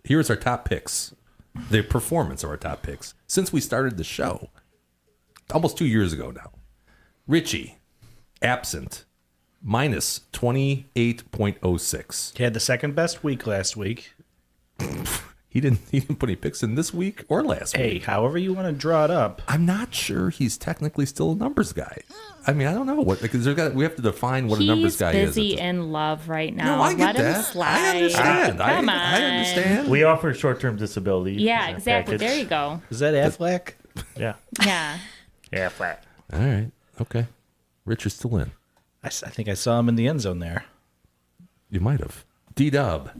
Here's our top picks. The performance of our top picks since we started the show almost 2 years ago now. Richie, absent, minus 28.06. He had the second best week last week. He didn't put any picks in this week or last Hey, week. however you want to draw it up. I'm not sure he's technically still a numbers guy. I mean, I don't know what because we have to define what a numbers He's guy is. busy in love right now. No, I get Let him that. slide. I understand. Come on. I understand. We offer short-term disability. Yeah, exactly. package. There you go. Is that Affleck? Yeah. Yeah. Yeah, flat. All right. Okay. Rich is still in. I think I saw him in the end zone there. You might have. D-Dub.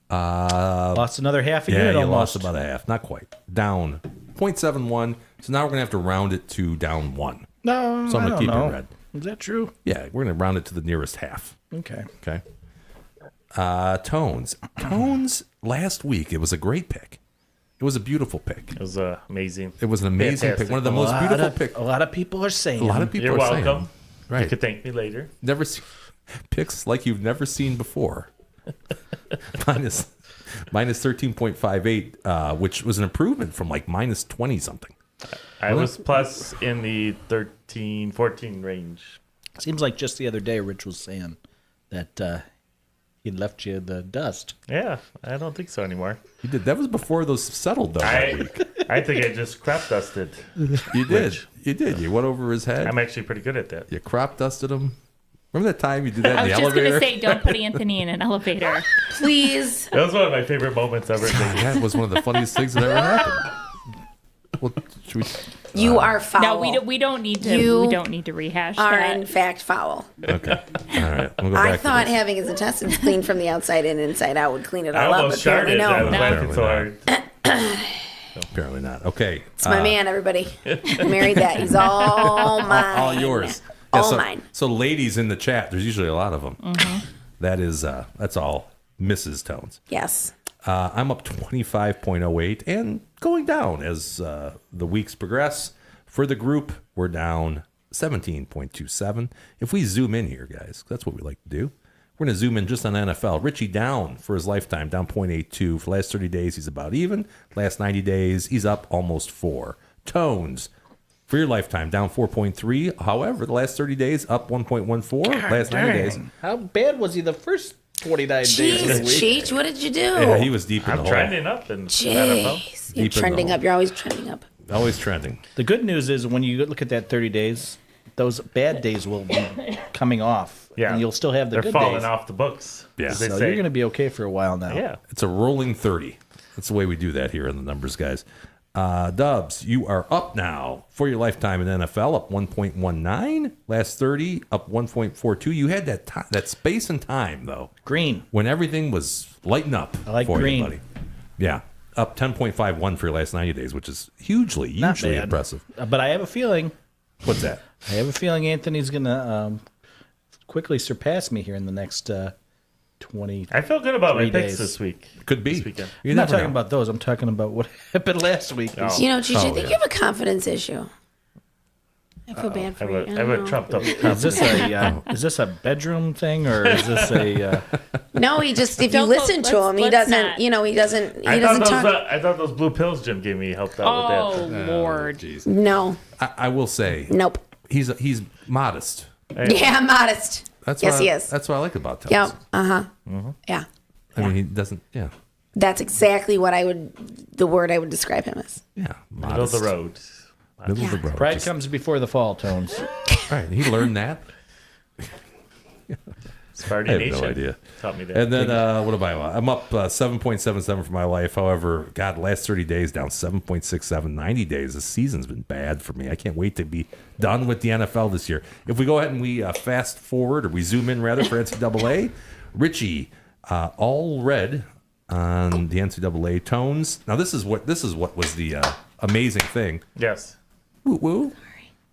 Lost another half a Yeah, unit you almost. lost about a half. Not quite. Down 0.71. So now we're going to have to round it to down 1. No, So I'm I gonna don't keep it know. red. Is that true? Yeah, we're going to round it to the nearest half. Okay. Okay. Tones. Tones, last week, it was a great pick. It was a beautiful pick. It was amazing. It was an amazing Fantastic. pick. One of the most beautiful picks. A lot of people are saying. A lot of people You're are welcome. saying. You Right. could thank me later. Never seen picks like you've never seen before. minus 13.58, which was an improvement from like minus 20 something. I was plus in the 13, 14 range. Seems like just the other day, Rich was saying that he left you the dust. Yeah, I don't think so anymore. You did. That was before those settled though that week. I think I just crop dusted. You did. You did. You went over his head. I'm actually pretty good at that. You crop dusted him. Remember that time you did that I in was the just going elevator? to say, don't put Anthony in an elevator. Please. That was one of my favorite moments ever. That was one of the funniest things that ever happened. Well, should we? You are foul. No, we don't need to. You we don't need to rehash are that. in fact foul. Okay. All right. I'm gonna go I back thought to this. having his intestines clean from the outside in and inside out would clean it I all up. almost Apparently, sharded. I was no. laughing so hard. Apparently not. Okay. It's my man, everybody. I married that. He's all mine. All yours. All so, mine. So, ladies in the chat, there's usually a lot of them. That is, that's all Mrs. Tones. Yes. I'm up 25.08 and going down as the weeks progress. For the group, we're down 17.27. If we zoom in here, guys, that's what we like to do. We're going to zoom in just on NFL. Richie down for his lifetime, down 0.82. For the last 30 days, he's about even. Last 90 days, he's up almost 4. Tones, For your lifetime, down 4.3. However, the last 30 days, up 1.14. Last 90 days. How bad was he the first 49 days of the Jeez, week? Cheech, what did you do? Yeah, he was deep in I'm the hole. trending up in NFL. Jeez, you're Deep in the trending hole. up. You're always trending up. Always trending. The good news is when you look at that 30 days, those bad days will be coming off. Yeah. And you'll still have the They're good falling days. off the books. Yeah. as they So say. you're going to be okay for a while now. Yeah. It's a rolling 30. That's the way we do that here in the numbers, guys. Dubs, you are up now for your lifetime in NFL, up 1.19. Last 30, up 1.42. You had that space and time, though, Green. when everything was lighting up I like for green. you, buddy. Yeah, up 10.51 for your last 90 days, which is hugely Not bad. impressive. But I have a feeling Anthony's going to quickly surpass me here in the next 20. I feel good about my 3 picks days. this week. Could be. This weekend. You I'm not never talking know. about those. I'm talking about what happened last week. Oh. You know, Cheech, I think yeah. you have a confidence issue. I feel bad I for have you. a, I have a trumped up Is this a bedroom thing or is this a? No, he just if you Don't listen to let's- him, he let's doesn't. not. You know, he doesn't. He I doesn't thought, talk. I thought those blue pills Jim gave me helped out Oh, with that. Lord. No, I will say, nope. he's modest. Yeah, modest. That's Yes, what he I, is. That's what I like about Tubbs. Yep. Yeah. I mean, he doesn't. Yeah. That's exactly what the word I would describe him as. Yeah. Middle of Modest. the road. Middle of the road. Pride Just- comes before the fall, Tones. Right. He learned that. Sparty I have Nation no idea. taught me that. And then what am I? I'm up 7.77 for my life. However, God, last 30 days down 7.67. 90 days. This season's been bad for me. I can't wait to be done with the NFL this year. If we go ahead and we fast forward, or we zoom in rather, for NCAA, Richie, all red on the NCAA tones. Now this is what was the amazing thing. Yes. Woo woo.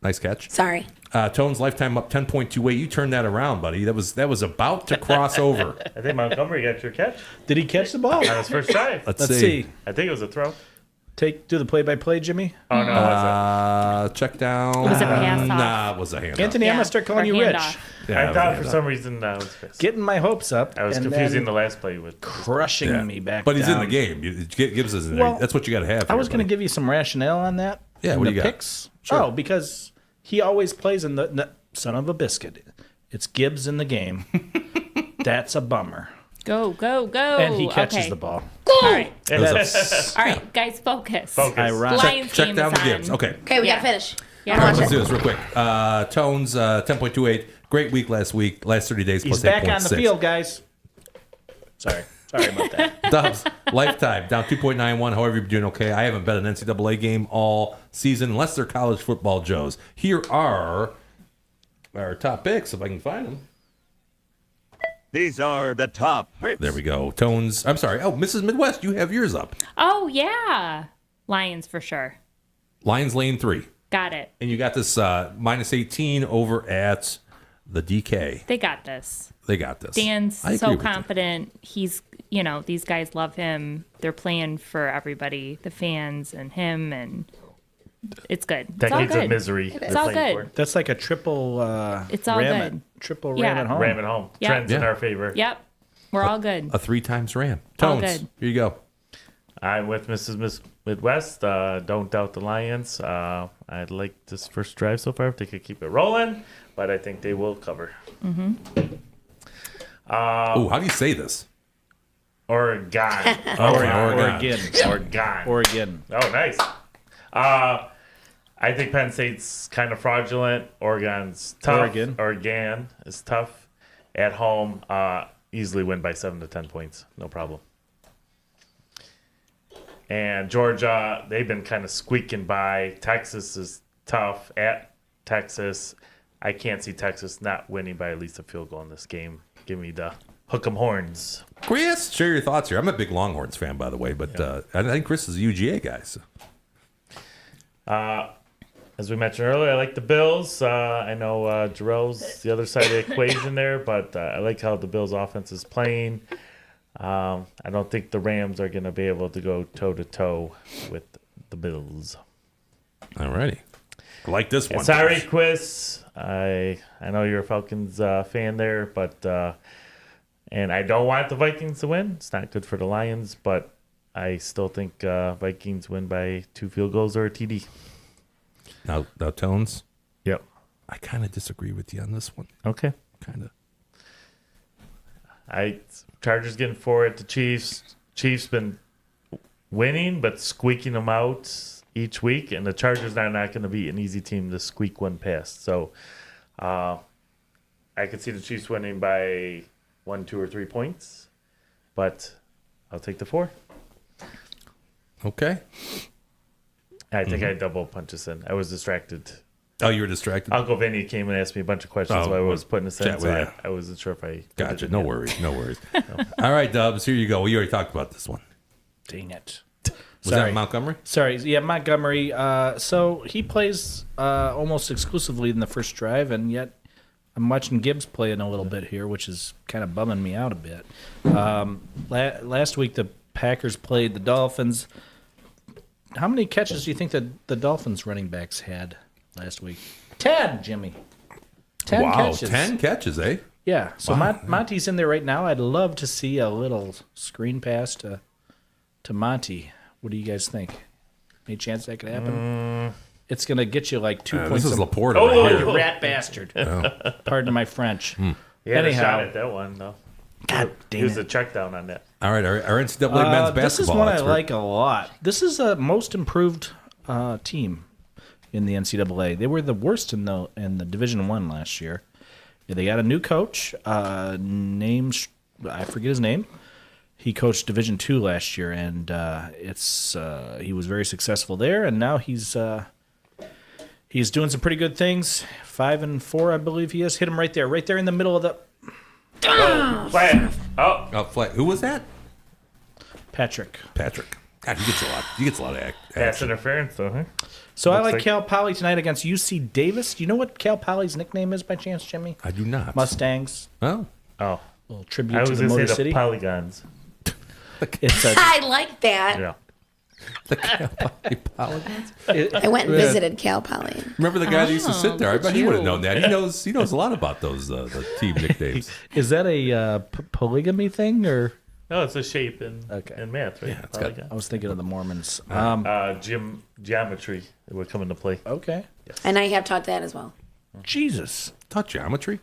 Nice catch. Sorry. Tones lifetime up 10.28. You turned that around, buddy. That was about to cross over. I think Montgomery got your catch Did he catch the ball? on his first drive. Let's Let's see. I think it was a throw. Do the play-by-play, Jimmy. Oh, no. it wasn't. Check down. Was it a pass off? Nah, it was a handoff. Anthony, I'm Yeah, gonna start calling or you Rich. handoff. Yeah, it I was thought a for handoff. some reason that was pissed. Getting my hopes up. I was and confusing then the last play with. crushing me back. But he's in down. the game. Gibbs is in there. Well, That's what you got to have. I was going to to give you some rationale on that. Yeah, in what the do you got? picks. Sure. Oh, because he always plays in the son of a biscuit. It's Gibbs in the game. That's a bummer. Go, go, go. And he catches Okay. the ball. All right. It was That's All right, guys, focus. Focus. ironic. Lions check game down is the Gibbs. on. Okay. Okay, we Yeah. gotta finish. Yeah. I wanna watch Let's it. do this real quick. Tones 10.28. Great week last week. Last 30 days He's plus back 8.6. on the field, guys. Sorry about that. Dubs, lifetime, down 2.91. However, you're doing okay. I haven't bet an NCAA game all season unless they're college football Joes. Here are our top picks, if I can find them. These are the top picks. There we go. Tones, I'm sorry. Oh, Mrs. Midwest, you have yours up. Oh, yeah. Lions for sure. Lions Lane 3. Got it. And you got this minus 18 over at the DK. They got this. They got this. Dan's I agree so with you. confident. He's, these guys love him. They're playing for everybody, the fans and him, and it's good. It's all Decades of good. misery. It's all good. That's like a triple. It's all ram good. Triple Yeah. ram at home. Ram it home. Yeah. Trends in Yeah. our favor. Yep. We're all good. A 3 times Ram. All Tones, good. here you go. I'm with Mrs. Midwest. Don't doubt the Lions. I'd like this first drive so far if they could keep it rolling, but I think they will cover. Oh, how do you say this? Oregon. Oregon. Oregon. Oh, nice. I think Penn State's kind of fraudulent. Oregon's tough. Oregon is tough at home. Easily win by 7 to 10 points. No problem. And Georgia, they've been kind of squeaking by. Texas is tough at Texas. I can't see Texas not winning by at least a field goal in this game. Give me the hook 'em horns. Chris, share your thoughts here. I'm a big Longhorns fan, by the way, but I think Chris is a UGA guy. So. As we mentioned earlier, I like the Bills. I know Jorel's the other side of the equation there, but I like how the Bills' offense is playing. I don't think the Rams are going to be able to go toe-to-toe with the Bills. All righty. I like this one. Sorry, Quiz. I know you're a Falcons fan there, but and I don't want the Vikings to win. It's not good for the Lions, but I still think Vikings win by 2 field goals or a TD. Now Tones, Yep. I kind of disagree with you on this one. Okay. Kind of. Chargers getting 4 at the Chiefs. Chiefs been winning, but squeaking them out each week, and the Chargers are not going to be an easy team to squeak one past. So I could see the Chiefs winning by 1, 2, or 3 points, but I'll take the 4. Okay. I think I double punch this in. I was distracted. Oh, you were distracted? Uncle Vinny came and asked me a bunch of questions while I was putting this in, chat so with you. I wasn't sure if I... Gotcha. No worries. No worries. All right, Dubs, here you go. We already talked about this one. Dang it. Was that Montgomery? Sorry. Yeah, Montgomery. So he plays almost exclusively in the first drive, and yet I'm watching Gibbs playing a little bit here, which is kind of bumming me out a bit. Last week, the Packers played the Dolphins. How many catches do you think that the Dolphins running backs had last week? 10, Jimmy. 10 catches. 10 catches, eh? Yeah. So Monty's in there right now. I'd love to see a little screen pass to Monty. What do you guys think? Any chance that could happen? It's going to get you like 2 points. This is Laporte. You rat bastard. Pardon my French. He had Anyhow. a shot at that one, though. God damn He was it. a check down on that. All right, our NCAA men's basketball This is one expert. I like a lot. This is a most improved team in the NCAA. They were the worst in the Division I last year. They got a new coach. I forget his name. He coached Division II last year, and he was very successful there. And now he's doing some pretty good things. 5-4, I believe he is. Hit him right there in the middle of the. Flat. Oh, flat. Who was that? Patrick. God, he gets a lot. He gets a lot of Pass action. interference, though, huh? So I Looks like like- Cal Poly tonight against UC Davis. Do you know what Cal Poly's nickname is by chance, Jimmy? I do not. Mustangs. Oh, Oh. little I tribute was to the going to Motor say the City. polygons. It's a, I like that. Yeah. I went and visited Cal Poly. remember the guy that used to sit there? I bet he cute. would have known that. He knows a lot about those the team nicknames. is that a polygamy thing or? No, it's a shape in Okay. math, right? Yeah, it's got- I was thinking of the Mormons. Geometry would come into play. Okay. And I have taught that as well. Jesus. Taught geometry.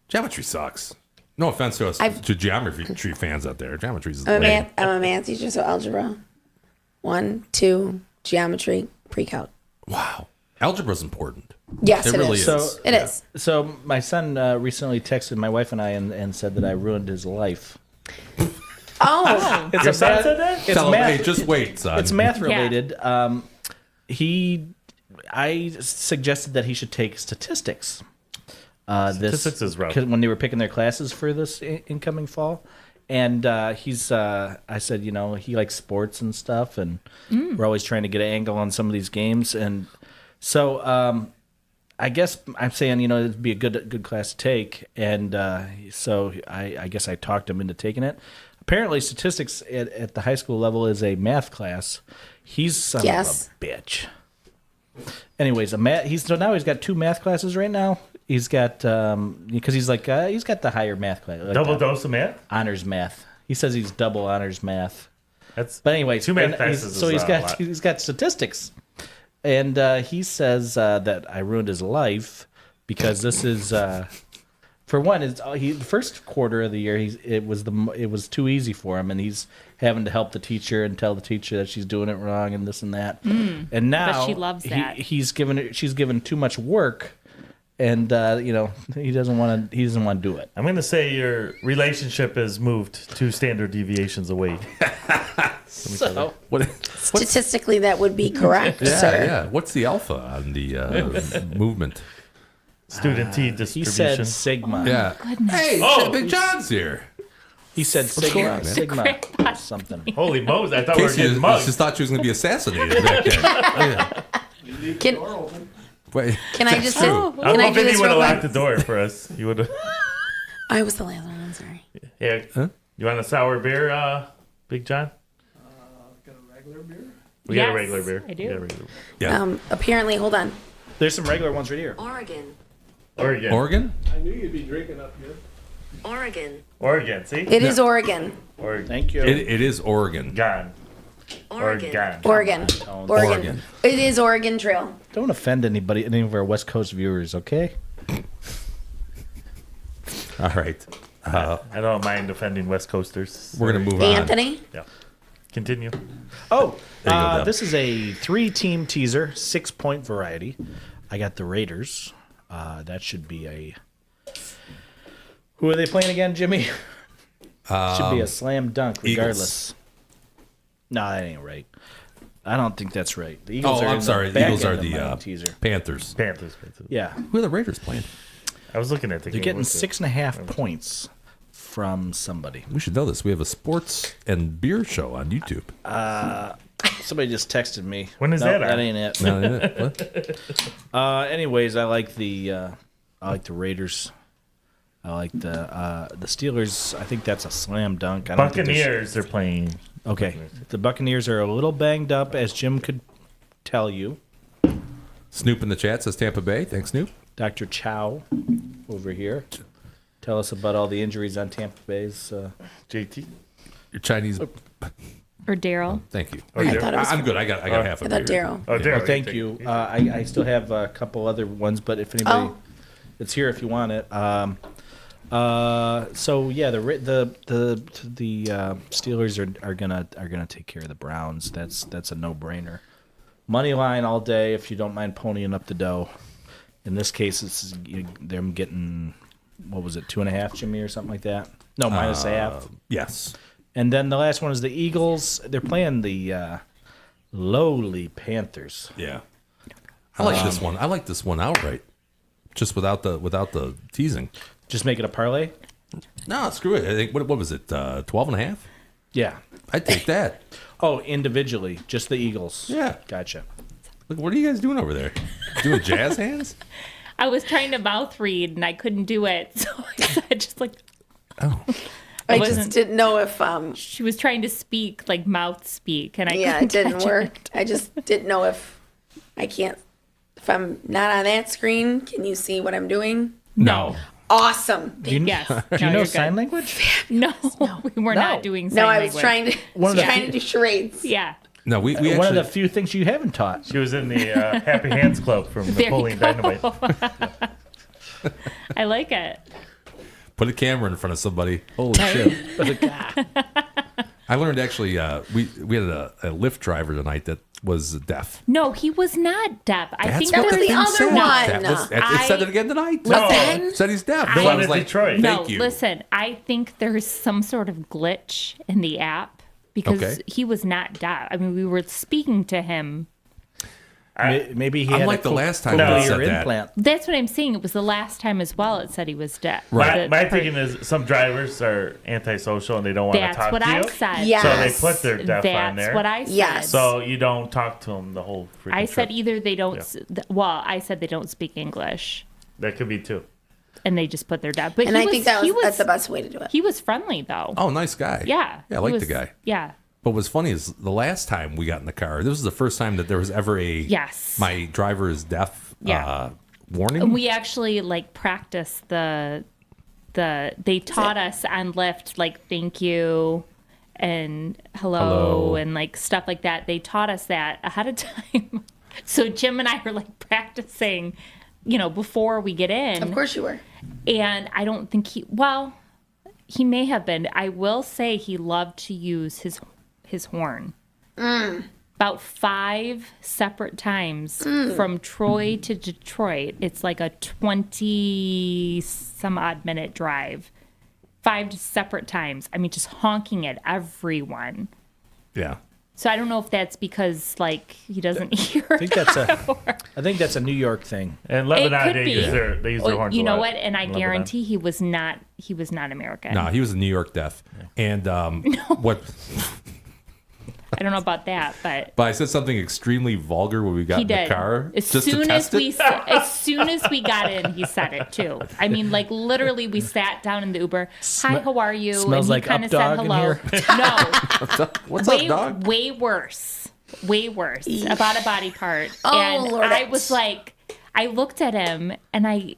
Geometry sucks. No offense to us to geometry fans out there. Geometry is lame. I'm a math teacher, so algebra. 1, 2, geometry, pre-calc. Wow, algebra's important. Yes, It it really is. is. It is. So my son recently texted my wife and I and said that I ruined his life. Oh, It's Your son said that? It's Tell him, math. hey, just wait, son. It's math related. I suggested that he should take statistics. Statistics is rough. When they were picking their classes for this incoming fall, and I said, he likes sports and stuff, and we're always trying to get an angle on some of these games, and so I guess I'm saying, it'd be a good class to take, and so I guess I talked him into taking it. Apparently, statistics at the high school level is a math class. He's son of a bitch. Anyways, now he's got 2 math classes right now. He's got because he's got the higher math class, like Double dose of math? honors math. He says he's double honors math. But anyways, 2 math and classes so is a lot. he's got statistics, and he says that I ruined his life because this is for one, the first quarter of the year it was too easy for him, and he's having to help the teacher and tell the teacher that she's doing it wrong and this and that. And now But she loves that. she's given too much work, and he doesn't want to do it. I'm going to say your relationship has moved 2 standard deviations away. So statistically, that would be correct, sir. Yeah. What's the alpha on the movement? Student T he distribution. said sigma. Yeah. Hey, Oh. Big John's here. He said going on, man? sigma something. Holy Moses, I thought we were Casey getting mugged. just thought she was going to be assassinated back there. Wait, Can I just true. can I Uncle do Vinny this would real have locked the quick? door for us. He would have. I was the last one. I'm sorry. Yeah. Huh? You want a sour beer, Big John? Got a regular beer? We got a Yes, regular beer. I do. We got a regular beer. Yeah. Apparently, hold on. There's some regular ones right here. Oregon. Oregon. Oregon? I knew you'd be drinking up here. Oregon. Oregon, see? It is Oregon. Oregon. Thank you. It is Oregon. Gone. Oregon. Oregon. It is Oregon Trail. Don't offend anybody, any of our West Coast viewers, okay? All right. I don't mind offending West Coasters. We're going to move Anthony? Yeah. Continue. Oh, There you go, Deb. this is a 3-team teaser, 6-point variety. I got the Raiders. That should be a... Who are they playing again, Jimmy? Should be a slam dunk, regardless. No, that ain't right. I don't think that's right. The Eagles Oh, are I'm in sorry. The The back Eagles end are of my the teaser. Panthers. Panthers. Yeah, Who are the Raiders playing? I was looking at the they're game getting with it. 6.5 points from somebody. We should know this. We have a sports and beer show on YouTube. Somebody just texted me. When is No, that on? That ain't it. No, what? Anyways, I like the Raiders. I like the Steelers. I think that's a slam dunk. I don't think there's- Buccaneers are playing. Okay, the Buccaneers are a little banged up, as Jim could tell you. Snoop in the chat says Tampa Bay. Thanks, Snoop. Dr. Chow over here. Tell us about all the injuries on Tampa Bay's. JT. Your Chinese. Or Daryl. Thank you. I thought it was I'm good. I got half I of thought it. Daryl. Oh, Daryl. Oh, thank you. I still have a couple other ones, but if anybody, Oh. it's here if you want it. So yeah, the Steelers are gonna take care of the Browns. That's a no-brainer. Money line all day if you don't mind ponying up the dough. In this case, it's them getting, what was it, 2.5, Jimmy, or something like that? No, minus a half. Yes. And then the last one is the Eagles. They're playing the lowly Panthers. Yeah. I like this one. I like this one outright, just without the teasing. Just make it a parlay. No, screw it. I think what was it? 12.5. Yeah. I'd take that. Oh, individually, just the Eagles. Yeah. Gotcha. Look, what are you guys doing over there? Doing jazz hands? I was trying to mouth read and I couldn't do it. So I just like, Oh. I wasn't- just didn't know if she was trying to speak, like mouth speak. And I yeah, couldn't it didn't catch work. it. I just didn't know if if I'm not on that screen, can you see what I'm doing? No. Awesome. Yes. Do you know sign language? No, we were not doing sign No, I was language. trying to do charades. Yeah. No, we One actually, of the few things you haven't taught. She was in the Happy Hands Club from There you Napoleon go. Dynamite. I like it. put a camera in front of somebody. Holy shit. I learned actually, we had a Lyft driver tonight that was deaf. No, he was not deaf. I That's think what was the the thing other said. one. That was, it said it again tonight. Listen. Said he's deaf. I- So The I one was in like, Detroit. no, thank you. listen, I think there's some sort of glitch in the app because Okay. he was not deaf. I mean, we were speaking to him. Maybe he had Unlike a the last time No. we said cochlear that. implant. That's what I'm saying. It was the last time as well. It said he was deaf. Right. My thinking is some drivers are antisocial and they don't want to That's talk what to you. I said. Yeah. So they Yes. put their deaf on there. That's what I said. Yes. So you don't talk to them the whole freaking I said trip. either they don't. Well, I said they don't speak English, That could be too. and they just put their deaf. But And he I think that he that's the best way to do it. He was friendly though. Oh, nice guy. Yeah. Yeah, I he like was- the guy. Yeah. But what's funny is the last time we got in the car, this was the first time that there was ever a Yes. my driver is deaf Yeah. warning. And we actually like practiced they taught us on Lyft like thank you and hello and like stuff like that. They taught us that ahead of time. So Jim and I were like practicing, before we get in. Of course you were. And I don't think he may have been. I will say he loved to use his horn. About 5 separate times from Troy to Detroit. It's like a 20 some odd minute drive. 5 separate times. I mean, just honking at everyone. Yeah. So I don't know if that's because like he doesn't hear. I think that's a New York thing. And Lebanon, It could they be. use their horns. You a know lot what? And I in Lebanon. guarantee he was not American. No, he was a New York deaf. And what I don't know about that, but but I said something extremely vulgar when we got he in did. the car. As just to soon test as it. as soon as we got in, he said it too. I mean, like literally, we sat down in the Uber. Hi, how are you? Smells and he like kind Up of said Dog in hello. here. No, What's way, up, dog? way worse about a body part. Oh, and Lord. I was like, I looked at him and I,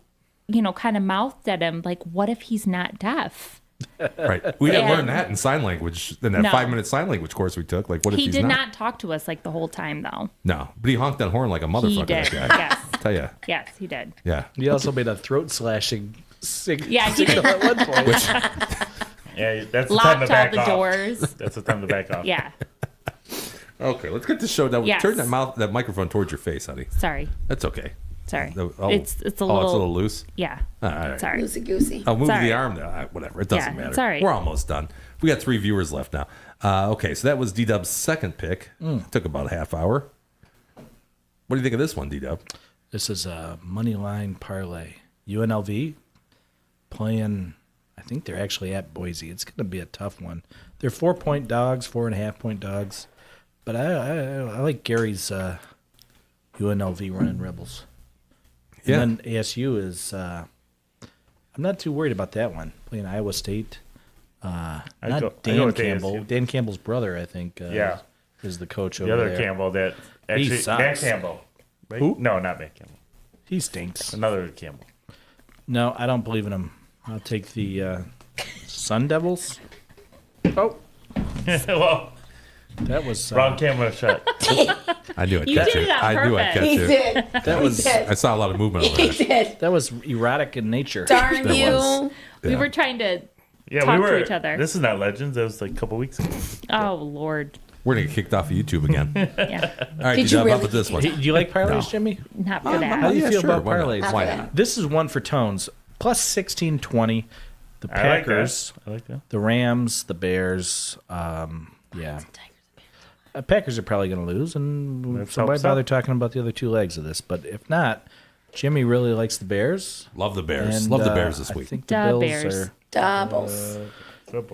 kind of mouthed at him like, what if he's not deaf? Right. We didn't And- learn that in sign language in that No. 5-minute sign language course we took. Like, what if He he's did not? not talk to us like the whole time, though. No, but he honked that horn like a motherfucker. He did. That guy. Yes. Tell ya. Yes, he did. Yeah. He also made a throat slashing signal Yeah, he did. at one point. Which, Yeah, that's the time Locked to all back the off. doors. That's the time to back off. Yeah. okay, let's get this show down. Yes. Turn that microphone towards your face, honey. Sorry. That's okay. Sorry. Oh, It's a it's a little. little loose. Yeah. All right. Sorry. Loosey goosey. I'll move Sorry. the arm. Whatever. It doesn't Yeah, matter. it's all right. We're almost done. We got 3 viewers left now. Okay, so that was D-Dub's second pick. Took about a half hour. What do you think of this one, D-Dub? This is a money line parlay. UNLV playing. I think they're actually at Boise. It's going to be a tough one. They're 4-point dogs, 4.5-point dogs. But I like Gary's UNLV running Rebels. Yeah. And then ASU is. I'm not too worried about that one. Playing Iowa State. Not I go Dan with Campbell. ASU. Dan Campbell's brother, I think. Yeah. Is the coach over The other there. Campbell that He actually Matt sucks. Campbell. Right? Who? No, not Matt Campbell. He stinks. Another Campbell. No, I don't believe in him. I'll take the Sun Devils. Oh, Well, that was wrong camera shot. I knew I'd You catch did it. it on I knew I'd purpose. catch He it. did. that was I saw a lot of movement over He there. did. that was erotic in nature. Darn That you. was. We Yeah. were trying to Yeah, talk we were. to each other. This is not Legends. That was like a couple weeks ago. Oh, Lord. We're going to get kicked off of YouTube again. Yeah. All right, Did D-Dub, you how really? about this one? Do you like parlays, No. Jimmy? Not for How that. do you Yeah, feel sure, about why not? parlays? Why not? This is one for Tones. Plus 1620. The I like Packers, that. I like that. the Rams, the Bears. Yeah. Packers are probably going to lose, and Let's so why hope so. bother talking about the other 2 legs of this? But if not, Jimmy really likes the Bears. Love the Bears. And, Love the Bears this I week. think the Da Bills Bears. are Doubles.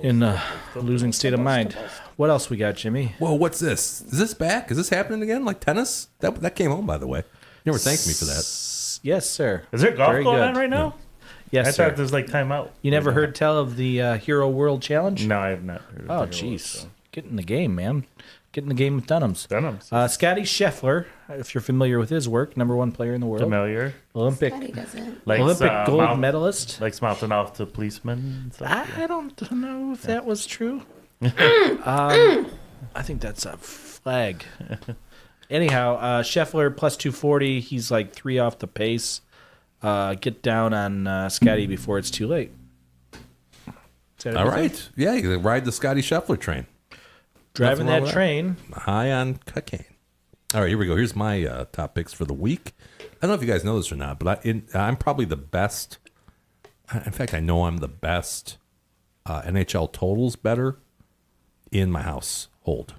in a losing state of mind. What else we got, Jimmy? Whoa, what's this? Is this back? Is this happening again? Like tennis? That came home, by the way. You never thanked me for that. Yes, sir. Is there golf Very going good. on right now? Yes, I sir. thought there's like timeout. You never heard tell of the Hero World Challenge? No, I have not heard of Oh, Tiger Woods, jeez. so. Get in the game, man. Get in the game with Dunhams. Dunhams. Scotty Scheffler, if you're familiar with his work, #1 player in the world. Familiar. Olympic Scotty doesn't. Likes, Olympic gold mouth- medalist. Likes mouthing off to policemen and stuff. I don't know if that was true. I think that's a flag. Anyhow, Scheffler plus 240. He's like 3 off the pace. Get down on Scotty before it's too late. Is that All everything? right. Yeah, you can ride the Scotty Scheffler train. Driving Nothing wrong that with train. High on cocaine. All right, here we go. Here's my top picks for the week. I don't know if you guys know this or not, but I'm probably the best. In fact, I know I'm the best NHL totals better in my household.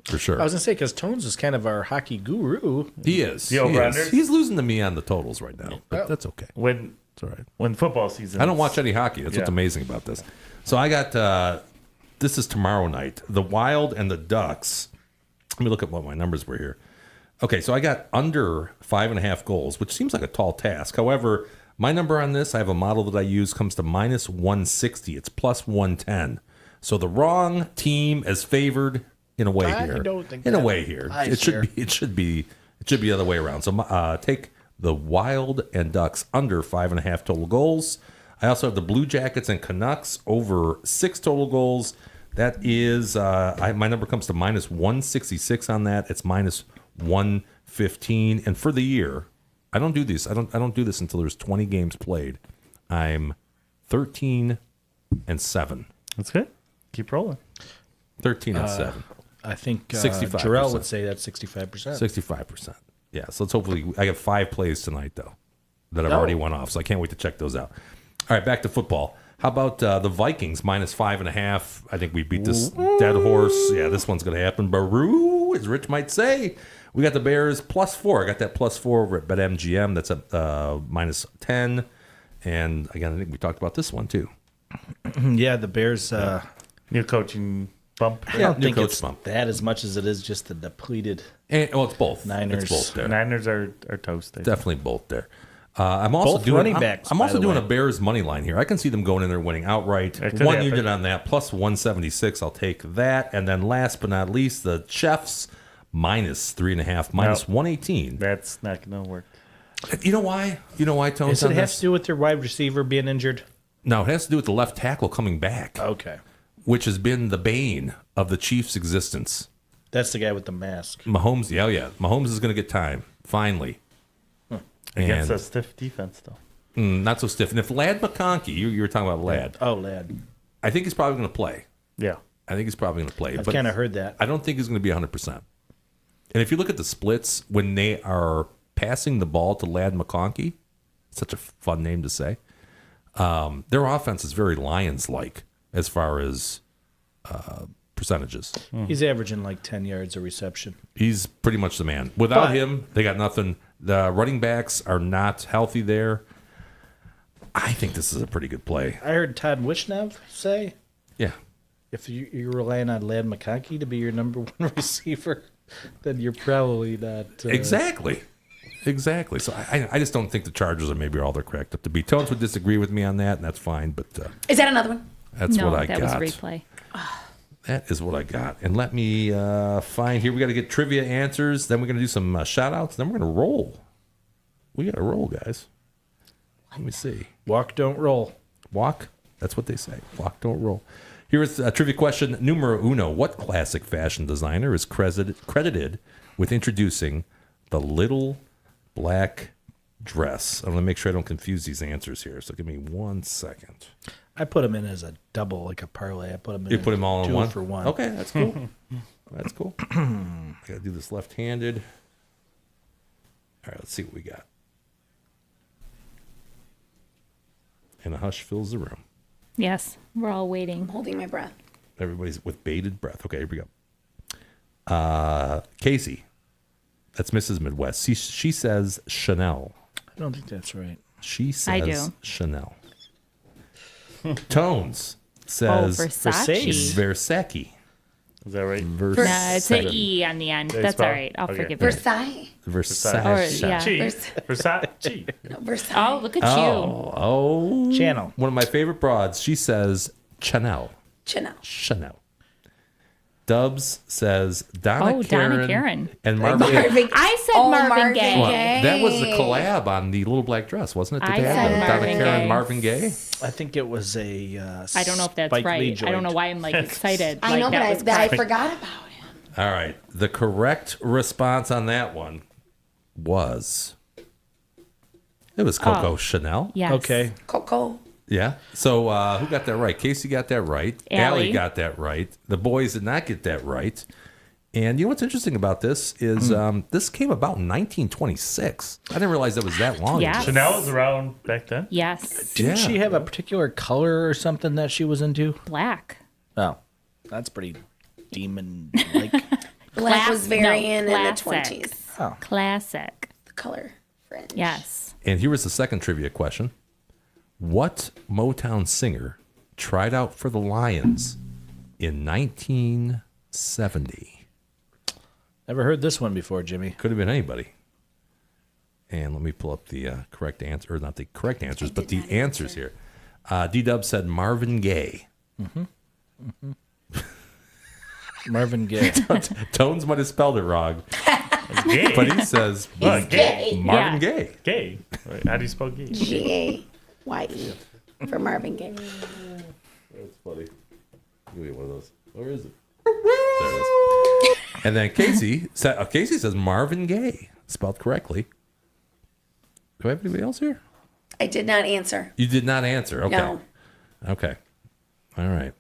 For sure. I was going to say, because Tones is kind of our hockey guru. He is. The He is. over-unders? He's losing to me on the totals right now, but that's okay. When It's all right. when football season. I don't is- watch any hockey. That's what's Yeah. amazing about this. So I got this is tomorrow night. The Wild and the Ducks. Let me look at what my numbers were here. Okay, so I got under 5.5 goals, which seems like a tall task. However, my number on this, I have a model that I use, comes to minus 160. It's plus 110. So the wrong team is favored in a way I here. don't think in a that way here. applies It should here. be. It should be. It should be the other way around. So take the Wild and Ducks under 5.5 total goals. I also have the Blue Jackets and Canucks over 6 total goals. That is, my number comes to minus 166 on that. It's minus 115. And for the year, I don't do this. I don't do this until there's 20 games played. I'm 13-7. That's good. Keep rolling. 13-7. I think 65%. Jorel would say that's 65%. 65%. Yeah, so let's hopefully I have 5 plays tonight though that I've Oh. already won off, so I can't wait to check those out. All right, back to football. How about the Vikings minus 5.5? I think we beat this dead horse. Yeah, this one's going to happen. Baroo, as Rich might say. We got the Bears plus 4. I got that plus 4 over at BetMGM. That's a minus 10. And again, I think we talked about this one too. Yeah, the Bears. New coaching bump. I don't new think coach it's bump. that as much as it is just the depleted. And, well, it's both. Niners. It's both there. Niners are toast. I think. Definitely both there. I'm also Both doing running backs, I'm by also the doing way. a Bears money line here. I can see them going in there winning outright. It could 1 happen. unit on that plus 176. I'll take that. And then last but not least, the Chiefs minus 3.5, minus 118. That's not going to work. You know why? You know why, Tone? Does it have to do with their wide receiver being injured? No, it has to do with the left tackle coming back, Okay. which has been the bane of the Chiefs' existence. That's the guy with the mask. Mahomes, yeah. Mahomes is going to get time, finally. Against And- a stiff defense, though. Not so stiff. And if Lad McConkey, you were talking about Lad, Oh, lad. I think he's probably going to play. Yeah. I think he's probably going to play. I've but kind of heard that. I don't think he's going to be 100%. And if you look at the splits, when they are passing the ball to Lad McConkey, such a fun name to say, their offense is very Lions-like as far as percentages. He's averaging like 10 yards a reception. He's pretty much the man. Without But- him, they got nothing. The running backs are not healthy there. I think this is a pretty good play. I heard Todd Wishnev say Yeah. if you're relying on Lad McConkey to be your number one receiver, then you're probably not. Exactly. So I just don't think the Chargers are maybe all they're cracked up to be. Tones would disagree with me on that, and that's fine. But Is that another one? that's no, what I that got. was replay. That is what I got. And let me find here. We got to get trivia answers. Then we're going to do some shout outs. Then we're going to roll. We got to roll, guys. Let me see. Walk, don't roll. Walk. That's what they say. Walk, don't roll. Here is a trivia question numero uno. What classic fashion designer is credited with introducing the little black dress? I'm going to make sure I don't confuse these answers here. So give me 1 second. I put him in as a double, like a parlay. I put him in. You put them all in two one? for one. Okay, that's cool. That's cool. I got to do this left-handed. All right, let's see what we got. And a hush fills the room. Yes, we're all waiting. I'm holding my breath. Everybody's with bated breath. Okay, here we go. Casey, that's Mrs. Midwest. She says Chanel. I don't think that's right. She says I do. Chanel. Tones says Versace. Versace. Is that right? No, it's an E on the end. They That's spell- all right. I'll okay. forgive you. Versailles. Versace. Or, yeah. Versace. No, Versailles. Oh, look at you. Oh. Channel. One of my favorite broads. She says Chanel. Chanel. Dubs says Donna Oh, Karen. Donna Karen. And Marvin. I said Marvin Gaye. Well, that was the collab on the little black dress, wasn't it? I Donna said Marvin Karen, Gaye. Marvin Gaye. I think it was a. I don't know if that's Spike Lee right. I don't know joint. why I'm like excited. I like, know, that was but I correct. forgot about him. All right. The correct response on that one was it was Coco Chanel. Yes. Okay. Coco. Yeah. So who got that right? Casey got that right. Allie got that right. The boys did not get that right. And you know what's interesting about this is this came about in 1926. I didn't realize that was that long Yeah. ago. Chanel was around back then? Yes. Didn't she have a particular color or something that she was into? Black. Oh, that's pretty demon-like. Black was very in the classic. 20s. Oh. Classic. The color fringe. Yes. And here was the second trivia question. What Motown singer tried out for the Lions in 1970? Never heard this one before, Jimmy. Could have been anybody. And let me pull up the correct answer, or not the correct answers, but the answers here. D-Dub said Marvin Gaye. Marvin Gaye. Tones might have spelled it wrong, Gay. but he says Gay. Marvin Yeah. Gaye. Gay. Wait, how do you spell gay? G-A-Y-E for Marvin Gaye. That's funny. Give me one of those. Where is it? There it is. And then Casey says Marvin Gaye, spelled correctly. Do I have anybody else here? I did not answer. You did not answer. Okay. No. Okay. All right.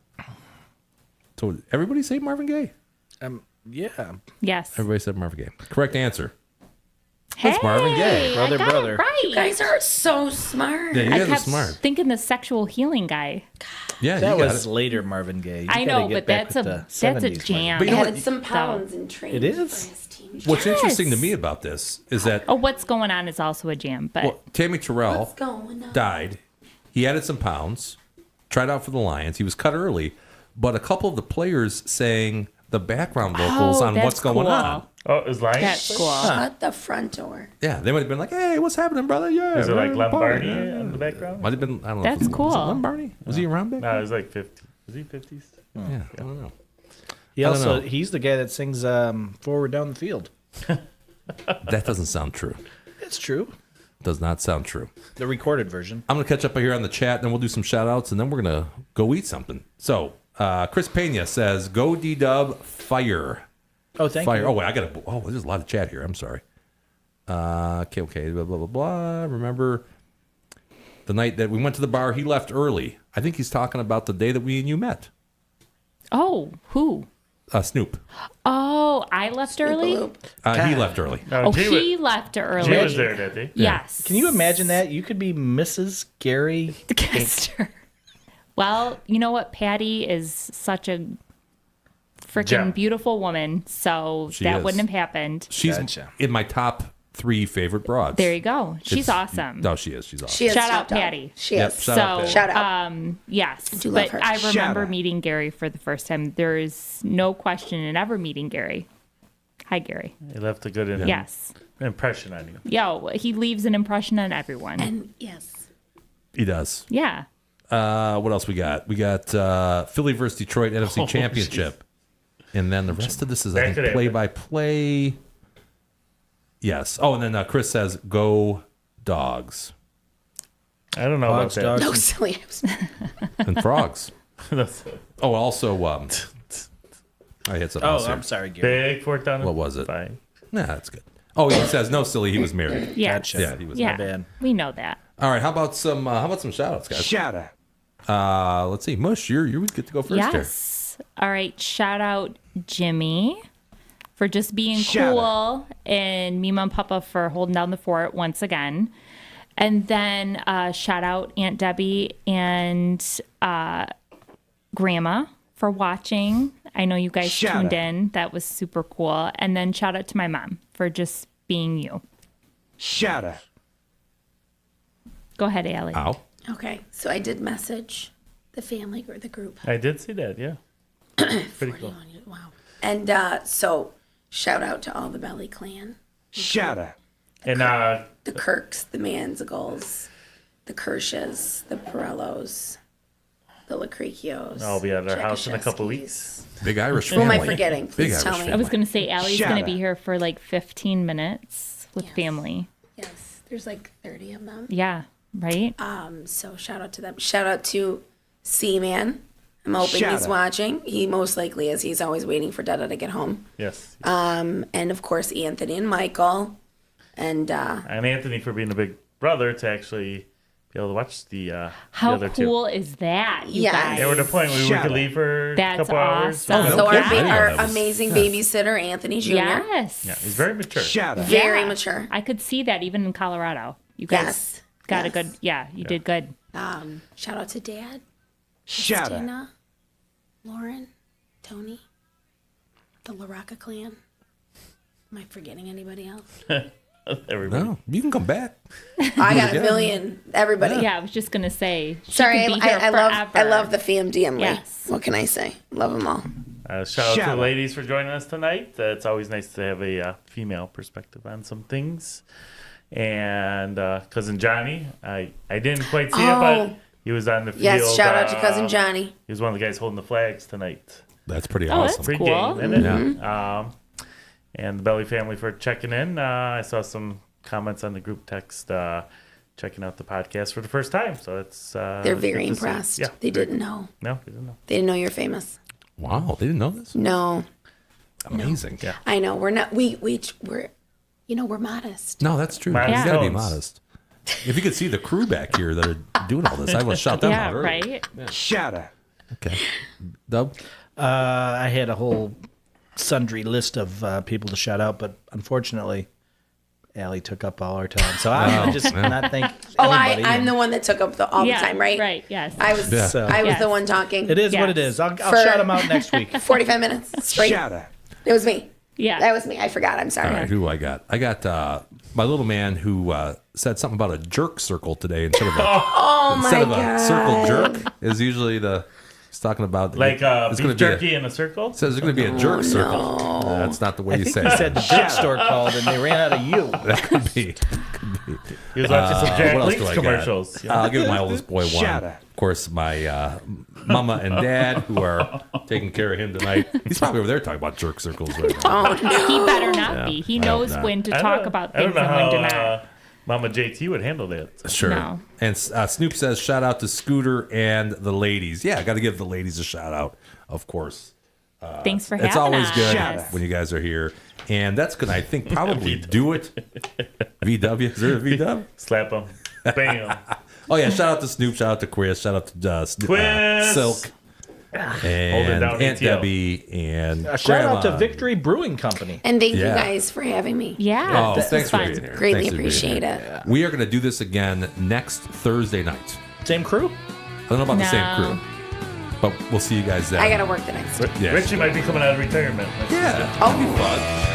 So everybody say Marvin Gaye? Yeah. Yes. Everybody said Marvin Gaye. Correct answer. Hey, That's Marvin Gaye. Brother, I got brother. It right. You guys are so smart. Yeah, you I guys are kept smart. thinking the sexual healing guy. Yeah, That you got was it. later Marvin Gaye. You I gotta know, get but back that's with a the that's a 70s jam. But you know Added what? some pounds and trained It is? for his team. What's Yes. interesting to me about this is that Oh, what's going on is also a jam, but well, Tammy Terrell What's going on? died. He added some pounds, tried out for the Lions. He was cut early, but a couple of the players sang the background vocals on that's what's going cool. on. Oh, it was Lions? That's cool. Shut the front door. Yeah, they might have been like, "Hey, what's happening, brother?" Yeah, Is it like man, Lombardi party." in the background? Might have been. I don't know. That's if it was, cool. Was it Lombardi? Was he around back? No, it was like 50. Was he 50s? Yeah, I don't know. He I don't also know. he's the guy that sings "Forward Down the Field." That doesn't sound true. It's true. Does not sound true. The recorded version. I'm going to catch up here on the chat, then we'll do some shout-outs, and then we're going to go eat something. So, Chris Pena says, go D-Dub, fire. Oh, thank fire. you. Oh, wait, there's a lot of chat here. I'm sorry. Okay, blah, blah, blah, blah. Remember the night that we went to the bar, he left early. I think he's talking about the day that we and you met. Oh, who? Snoop. Oh, I left early? He left early. Oh, he left early. She was there, did he? Yes. Can you imagine that? You could be Mrs. Gary Kester. Well, you know what? Patty is such a freaking Gem. beautiful woman, so She that is. wouldn't have happened. She's Gotcha. in my top 3 favorite broads. There you go. She's awesome. No, she is. She's awesome. She is Shout top out dog. Patty. She Yep, is. shout out So, Patty. Shout out. Yes, do love but her. I Shout remember out. meeting Gary for the first time. There is no question in ever meeting Gary. Hi, Gary. He left a good Yes. impression on you. Yo, he leaves an impression on everyone. And yes. He does. Yeah. What else we got? We got Philly versus Detroit NFC Oh, Championship. And then the rest of this is, That I think, could happen. play-by-play. Yes. Oh, and then Chris says, go Dogs. I don't know Dogs, about that. No, silly. And Frogs. That's Oh, also, I had something Oh, else here. I'm sorry, Gary. big fork down. What was it? Fine. Nah, that's good. Oh, he says, no, silly, he was married. Yeah. Gotcha. Yeah, he was Yeah. bad. We know that. All right, how about some shout-outs, guys? Shout out. Let's see. Mush, you get to go first here. Yes. All right. Shout out Jimmy for just being Shout cool and Mima and Papa for holding down the fort once again. And then shout out Aunt Debbie and Grandma for watching. I know you guys Shout tuned out. in. That was super cool. And then shout out to my mom for just being you. Shout out. Go ahead, Allie. Ow. Okay, so I did message the family or the group. I did see that. Yeah. Pretty cool. Wow. And so shout out to all the Belly Clan, Shout out. And the Kirks, the Manzigals, the Kirsches, the Perellos, the Lacrequios. I'll be at our house in a couple Jakuszewskis. weeks. Big Irish Who am family. I forgetting? Big Please Irish tell me. family. I was going to say Allie's Shout going to be out. here for like 15 minutes with Yes. family. Yes, there's like 30 of them. Yeah, right? So shout out to them. Shout out to C-Man. I'm hoping Shout he's out. watching. He most likely is. He's always waiting for Dada to get home. Yes. And of course, Anthony and Michael. And And Anthony for being a big brother to actually be able to watch the How other two. cool is that, you Yes. guys? They were to the point where we Shout could out. leave for a That's couple hours. awesome. so I didn't know our that was- amazing babysitter, Anthony Jr. Yes. Yeah, he's very mature. Shout out. Very Yeah. mature. I could see that even in Colorado. You guys Yes. got a Yes. good, you did good. Shout out to Dad, Shout out. Christina, Lauren, Tony, the LaRocca clan. Am I forgetting anybody else? Everybody. No, you can come back. I got a million. Everybody. Yeah, I was just going to say. She Sorry, could be here I forever. love the family. Yes. What can I say? Love them all. Shout out to Shout the out. ladies for joining us tonight. It's always nice to have a female perspective on some things. And cousin Johnny, I didn't quite see it, but he was on the field. Yes, shout out to cousin Johnny. He was one of the guys holding the flags tonight. That's pretty Oh, awesome. that's Pre-game, cool. isn't it? Yeah. And the Belly family for checking in. I saw some comments on the group text checking out the podcast for the first time. So it's They're very good to see. impressed. Yeah, They very- didn't know. No, they didn't know. They didn't know you're famous. Wow, they didn't know this? No, Amazing. Yeah. I know. We're not. We're we're modest. No, that's true. Modest You gotta be tones. modest. If you could see the crew back here that are doing all this, I would shout them Yeah, out earlier. right? Shout out. Okay. Dub? I had a whole sundry list of people to shout out, but unfortunately, Allie took up all our time. So I'm gonna just not thank Oh, anybody. I'm the one that took up all Yeah, the time, right? Right, yes. I was. Yeah. So- I was Yes. the one talking. It is what it Yes. is. I'll For- shout them out next week. 45 minutes straight. Shout out. It was me. Yeah. That was me. I forgot. I'm sorry. All right, who I got? I got my little man who said something about a jerk circle today instead of a, Oh my instead of god. a circle jerk is usually he's talking about Like it's beef gonna be jerky in a circle? says there's going to be a jerk circle. That's not the way I you think say he it. said the jerk store called and they ran out of you. That could be. He was watching some Jack What else Links do I commercials. got? I'll give my oldest boy one. Shout out. Of course, my mama and dad who are taking care of him tonight. He's probably over there talking about jerk circles right now. Oh no. He better not be. He I hope knows not. when to I talk don't- about I don't things know and when to how, not. Mama JT would handle that. Sure. No. And Snoop says, shout out to Scooter and the ladies. Yeah, I got to give the ladies a shout out, of course. Thanks for having us. It's always good Yes. when you guys are here. And that's going to, I think, probably do it. VW. Is there a VW? Slap them. Bam. Oh, yeah. Shout out to Snoop. Shout out to Chris. Shout out to Quiz. Silk. And down, Aunt ATL. Debbie and Shout out to Grandma. Victory Brewing Company. And thank you Yeah. guys for having me. Yeah. Oh, this thanks was for fun. being here. Greatly Thanks for being appreciate here. it. We are going to do this again next Thursday night. Same crew? I don't know about the same No. crew, but we'll see you guys then. I got to work the next. Yeah, Richie might be coming out of retirement. Yeah, I'll be fun.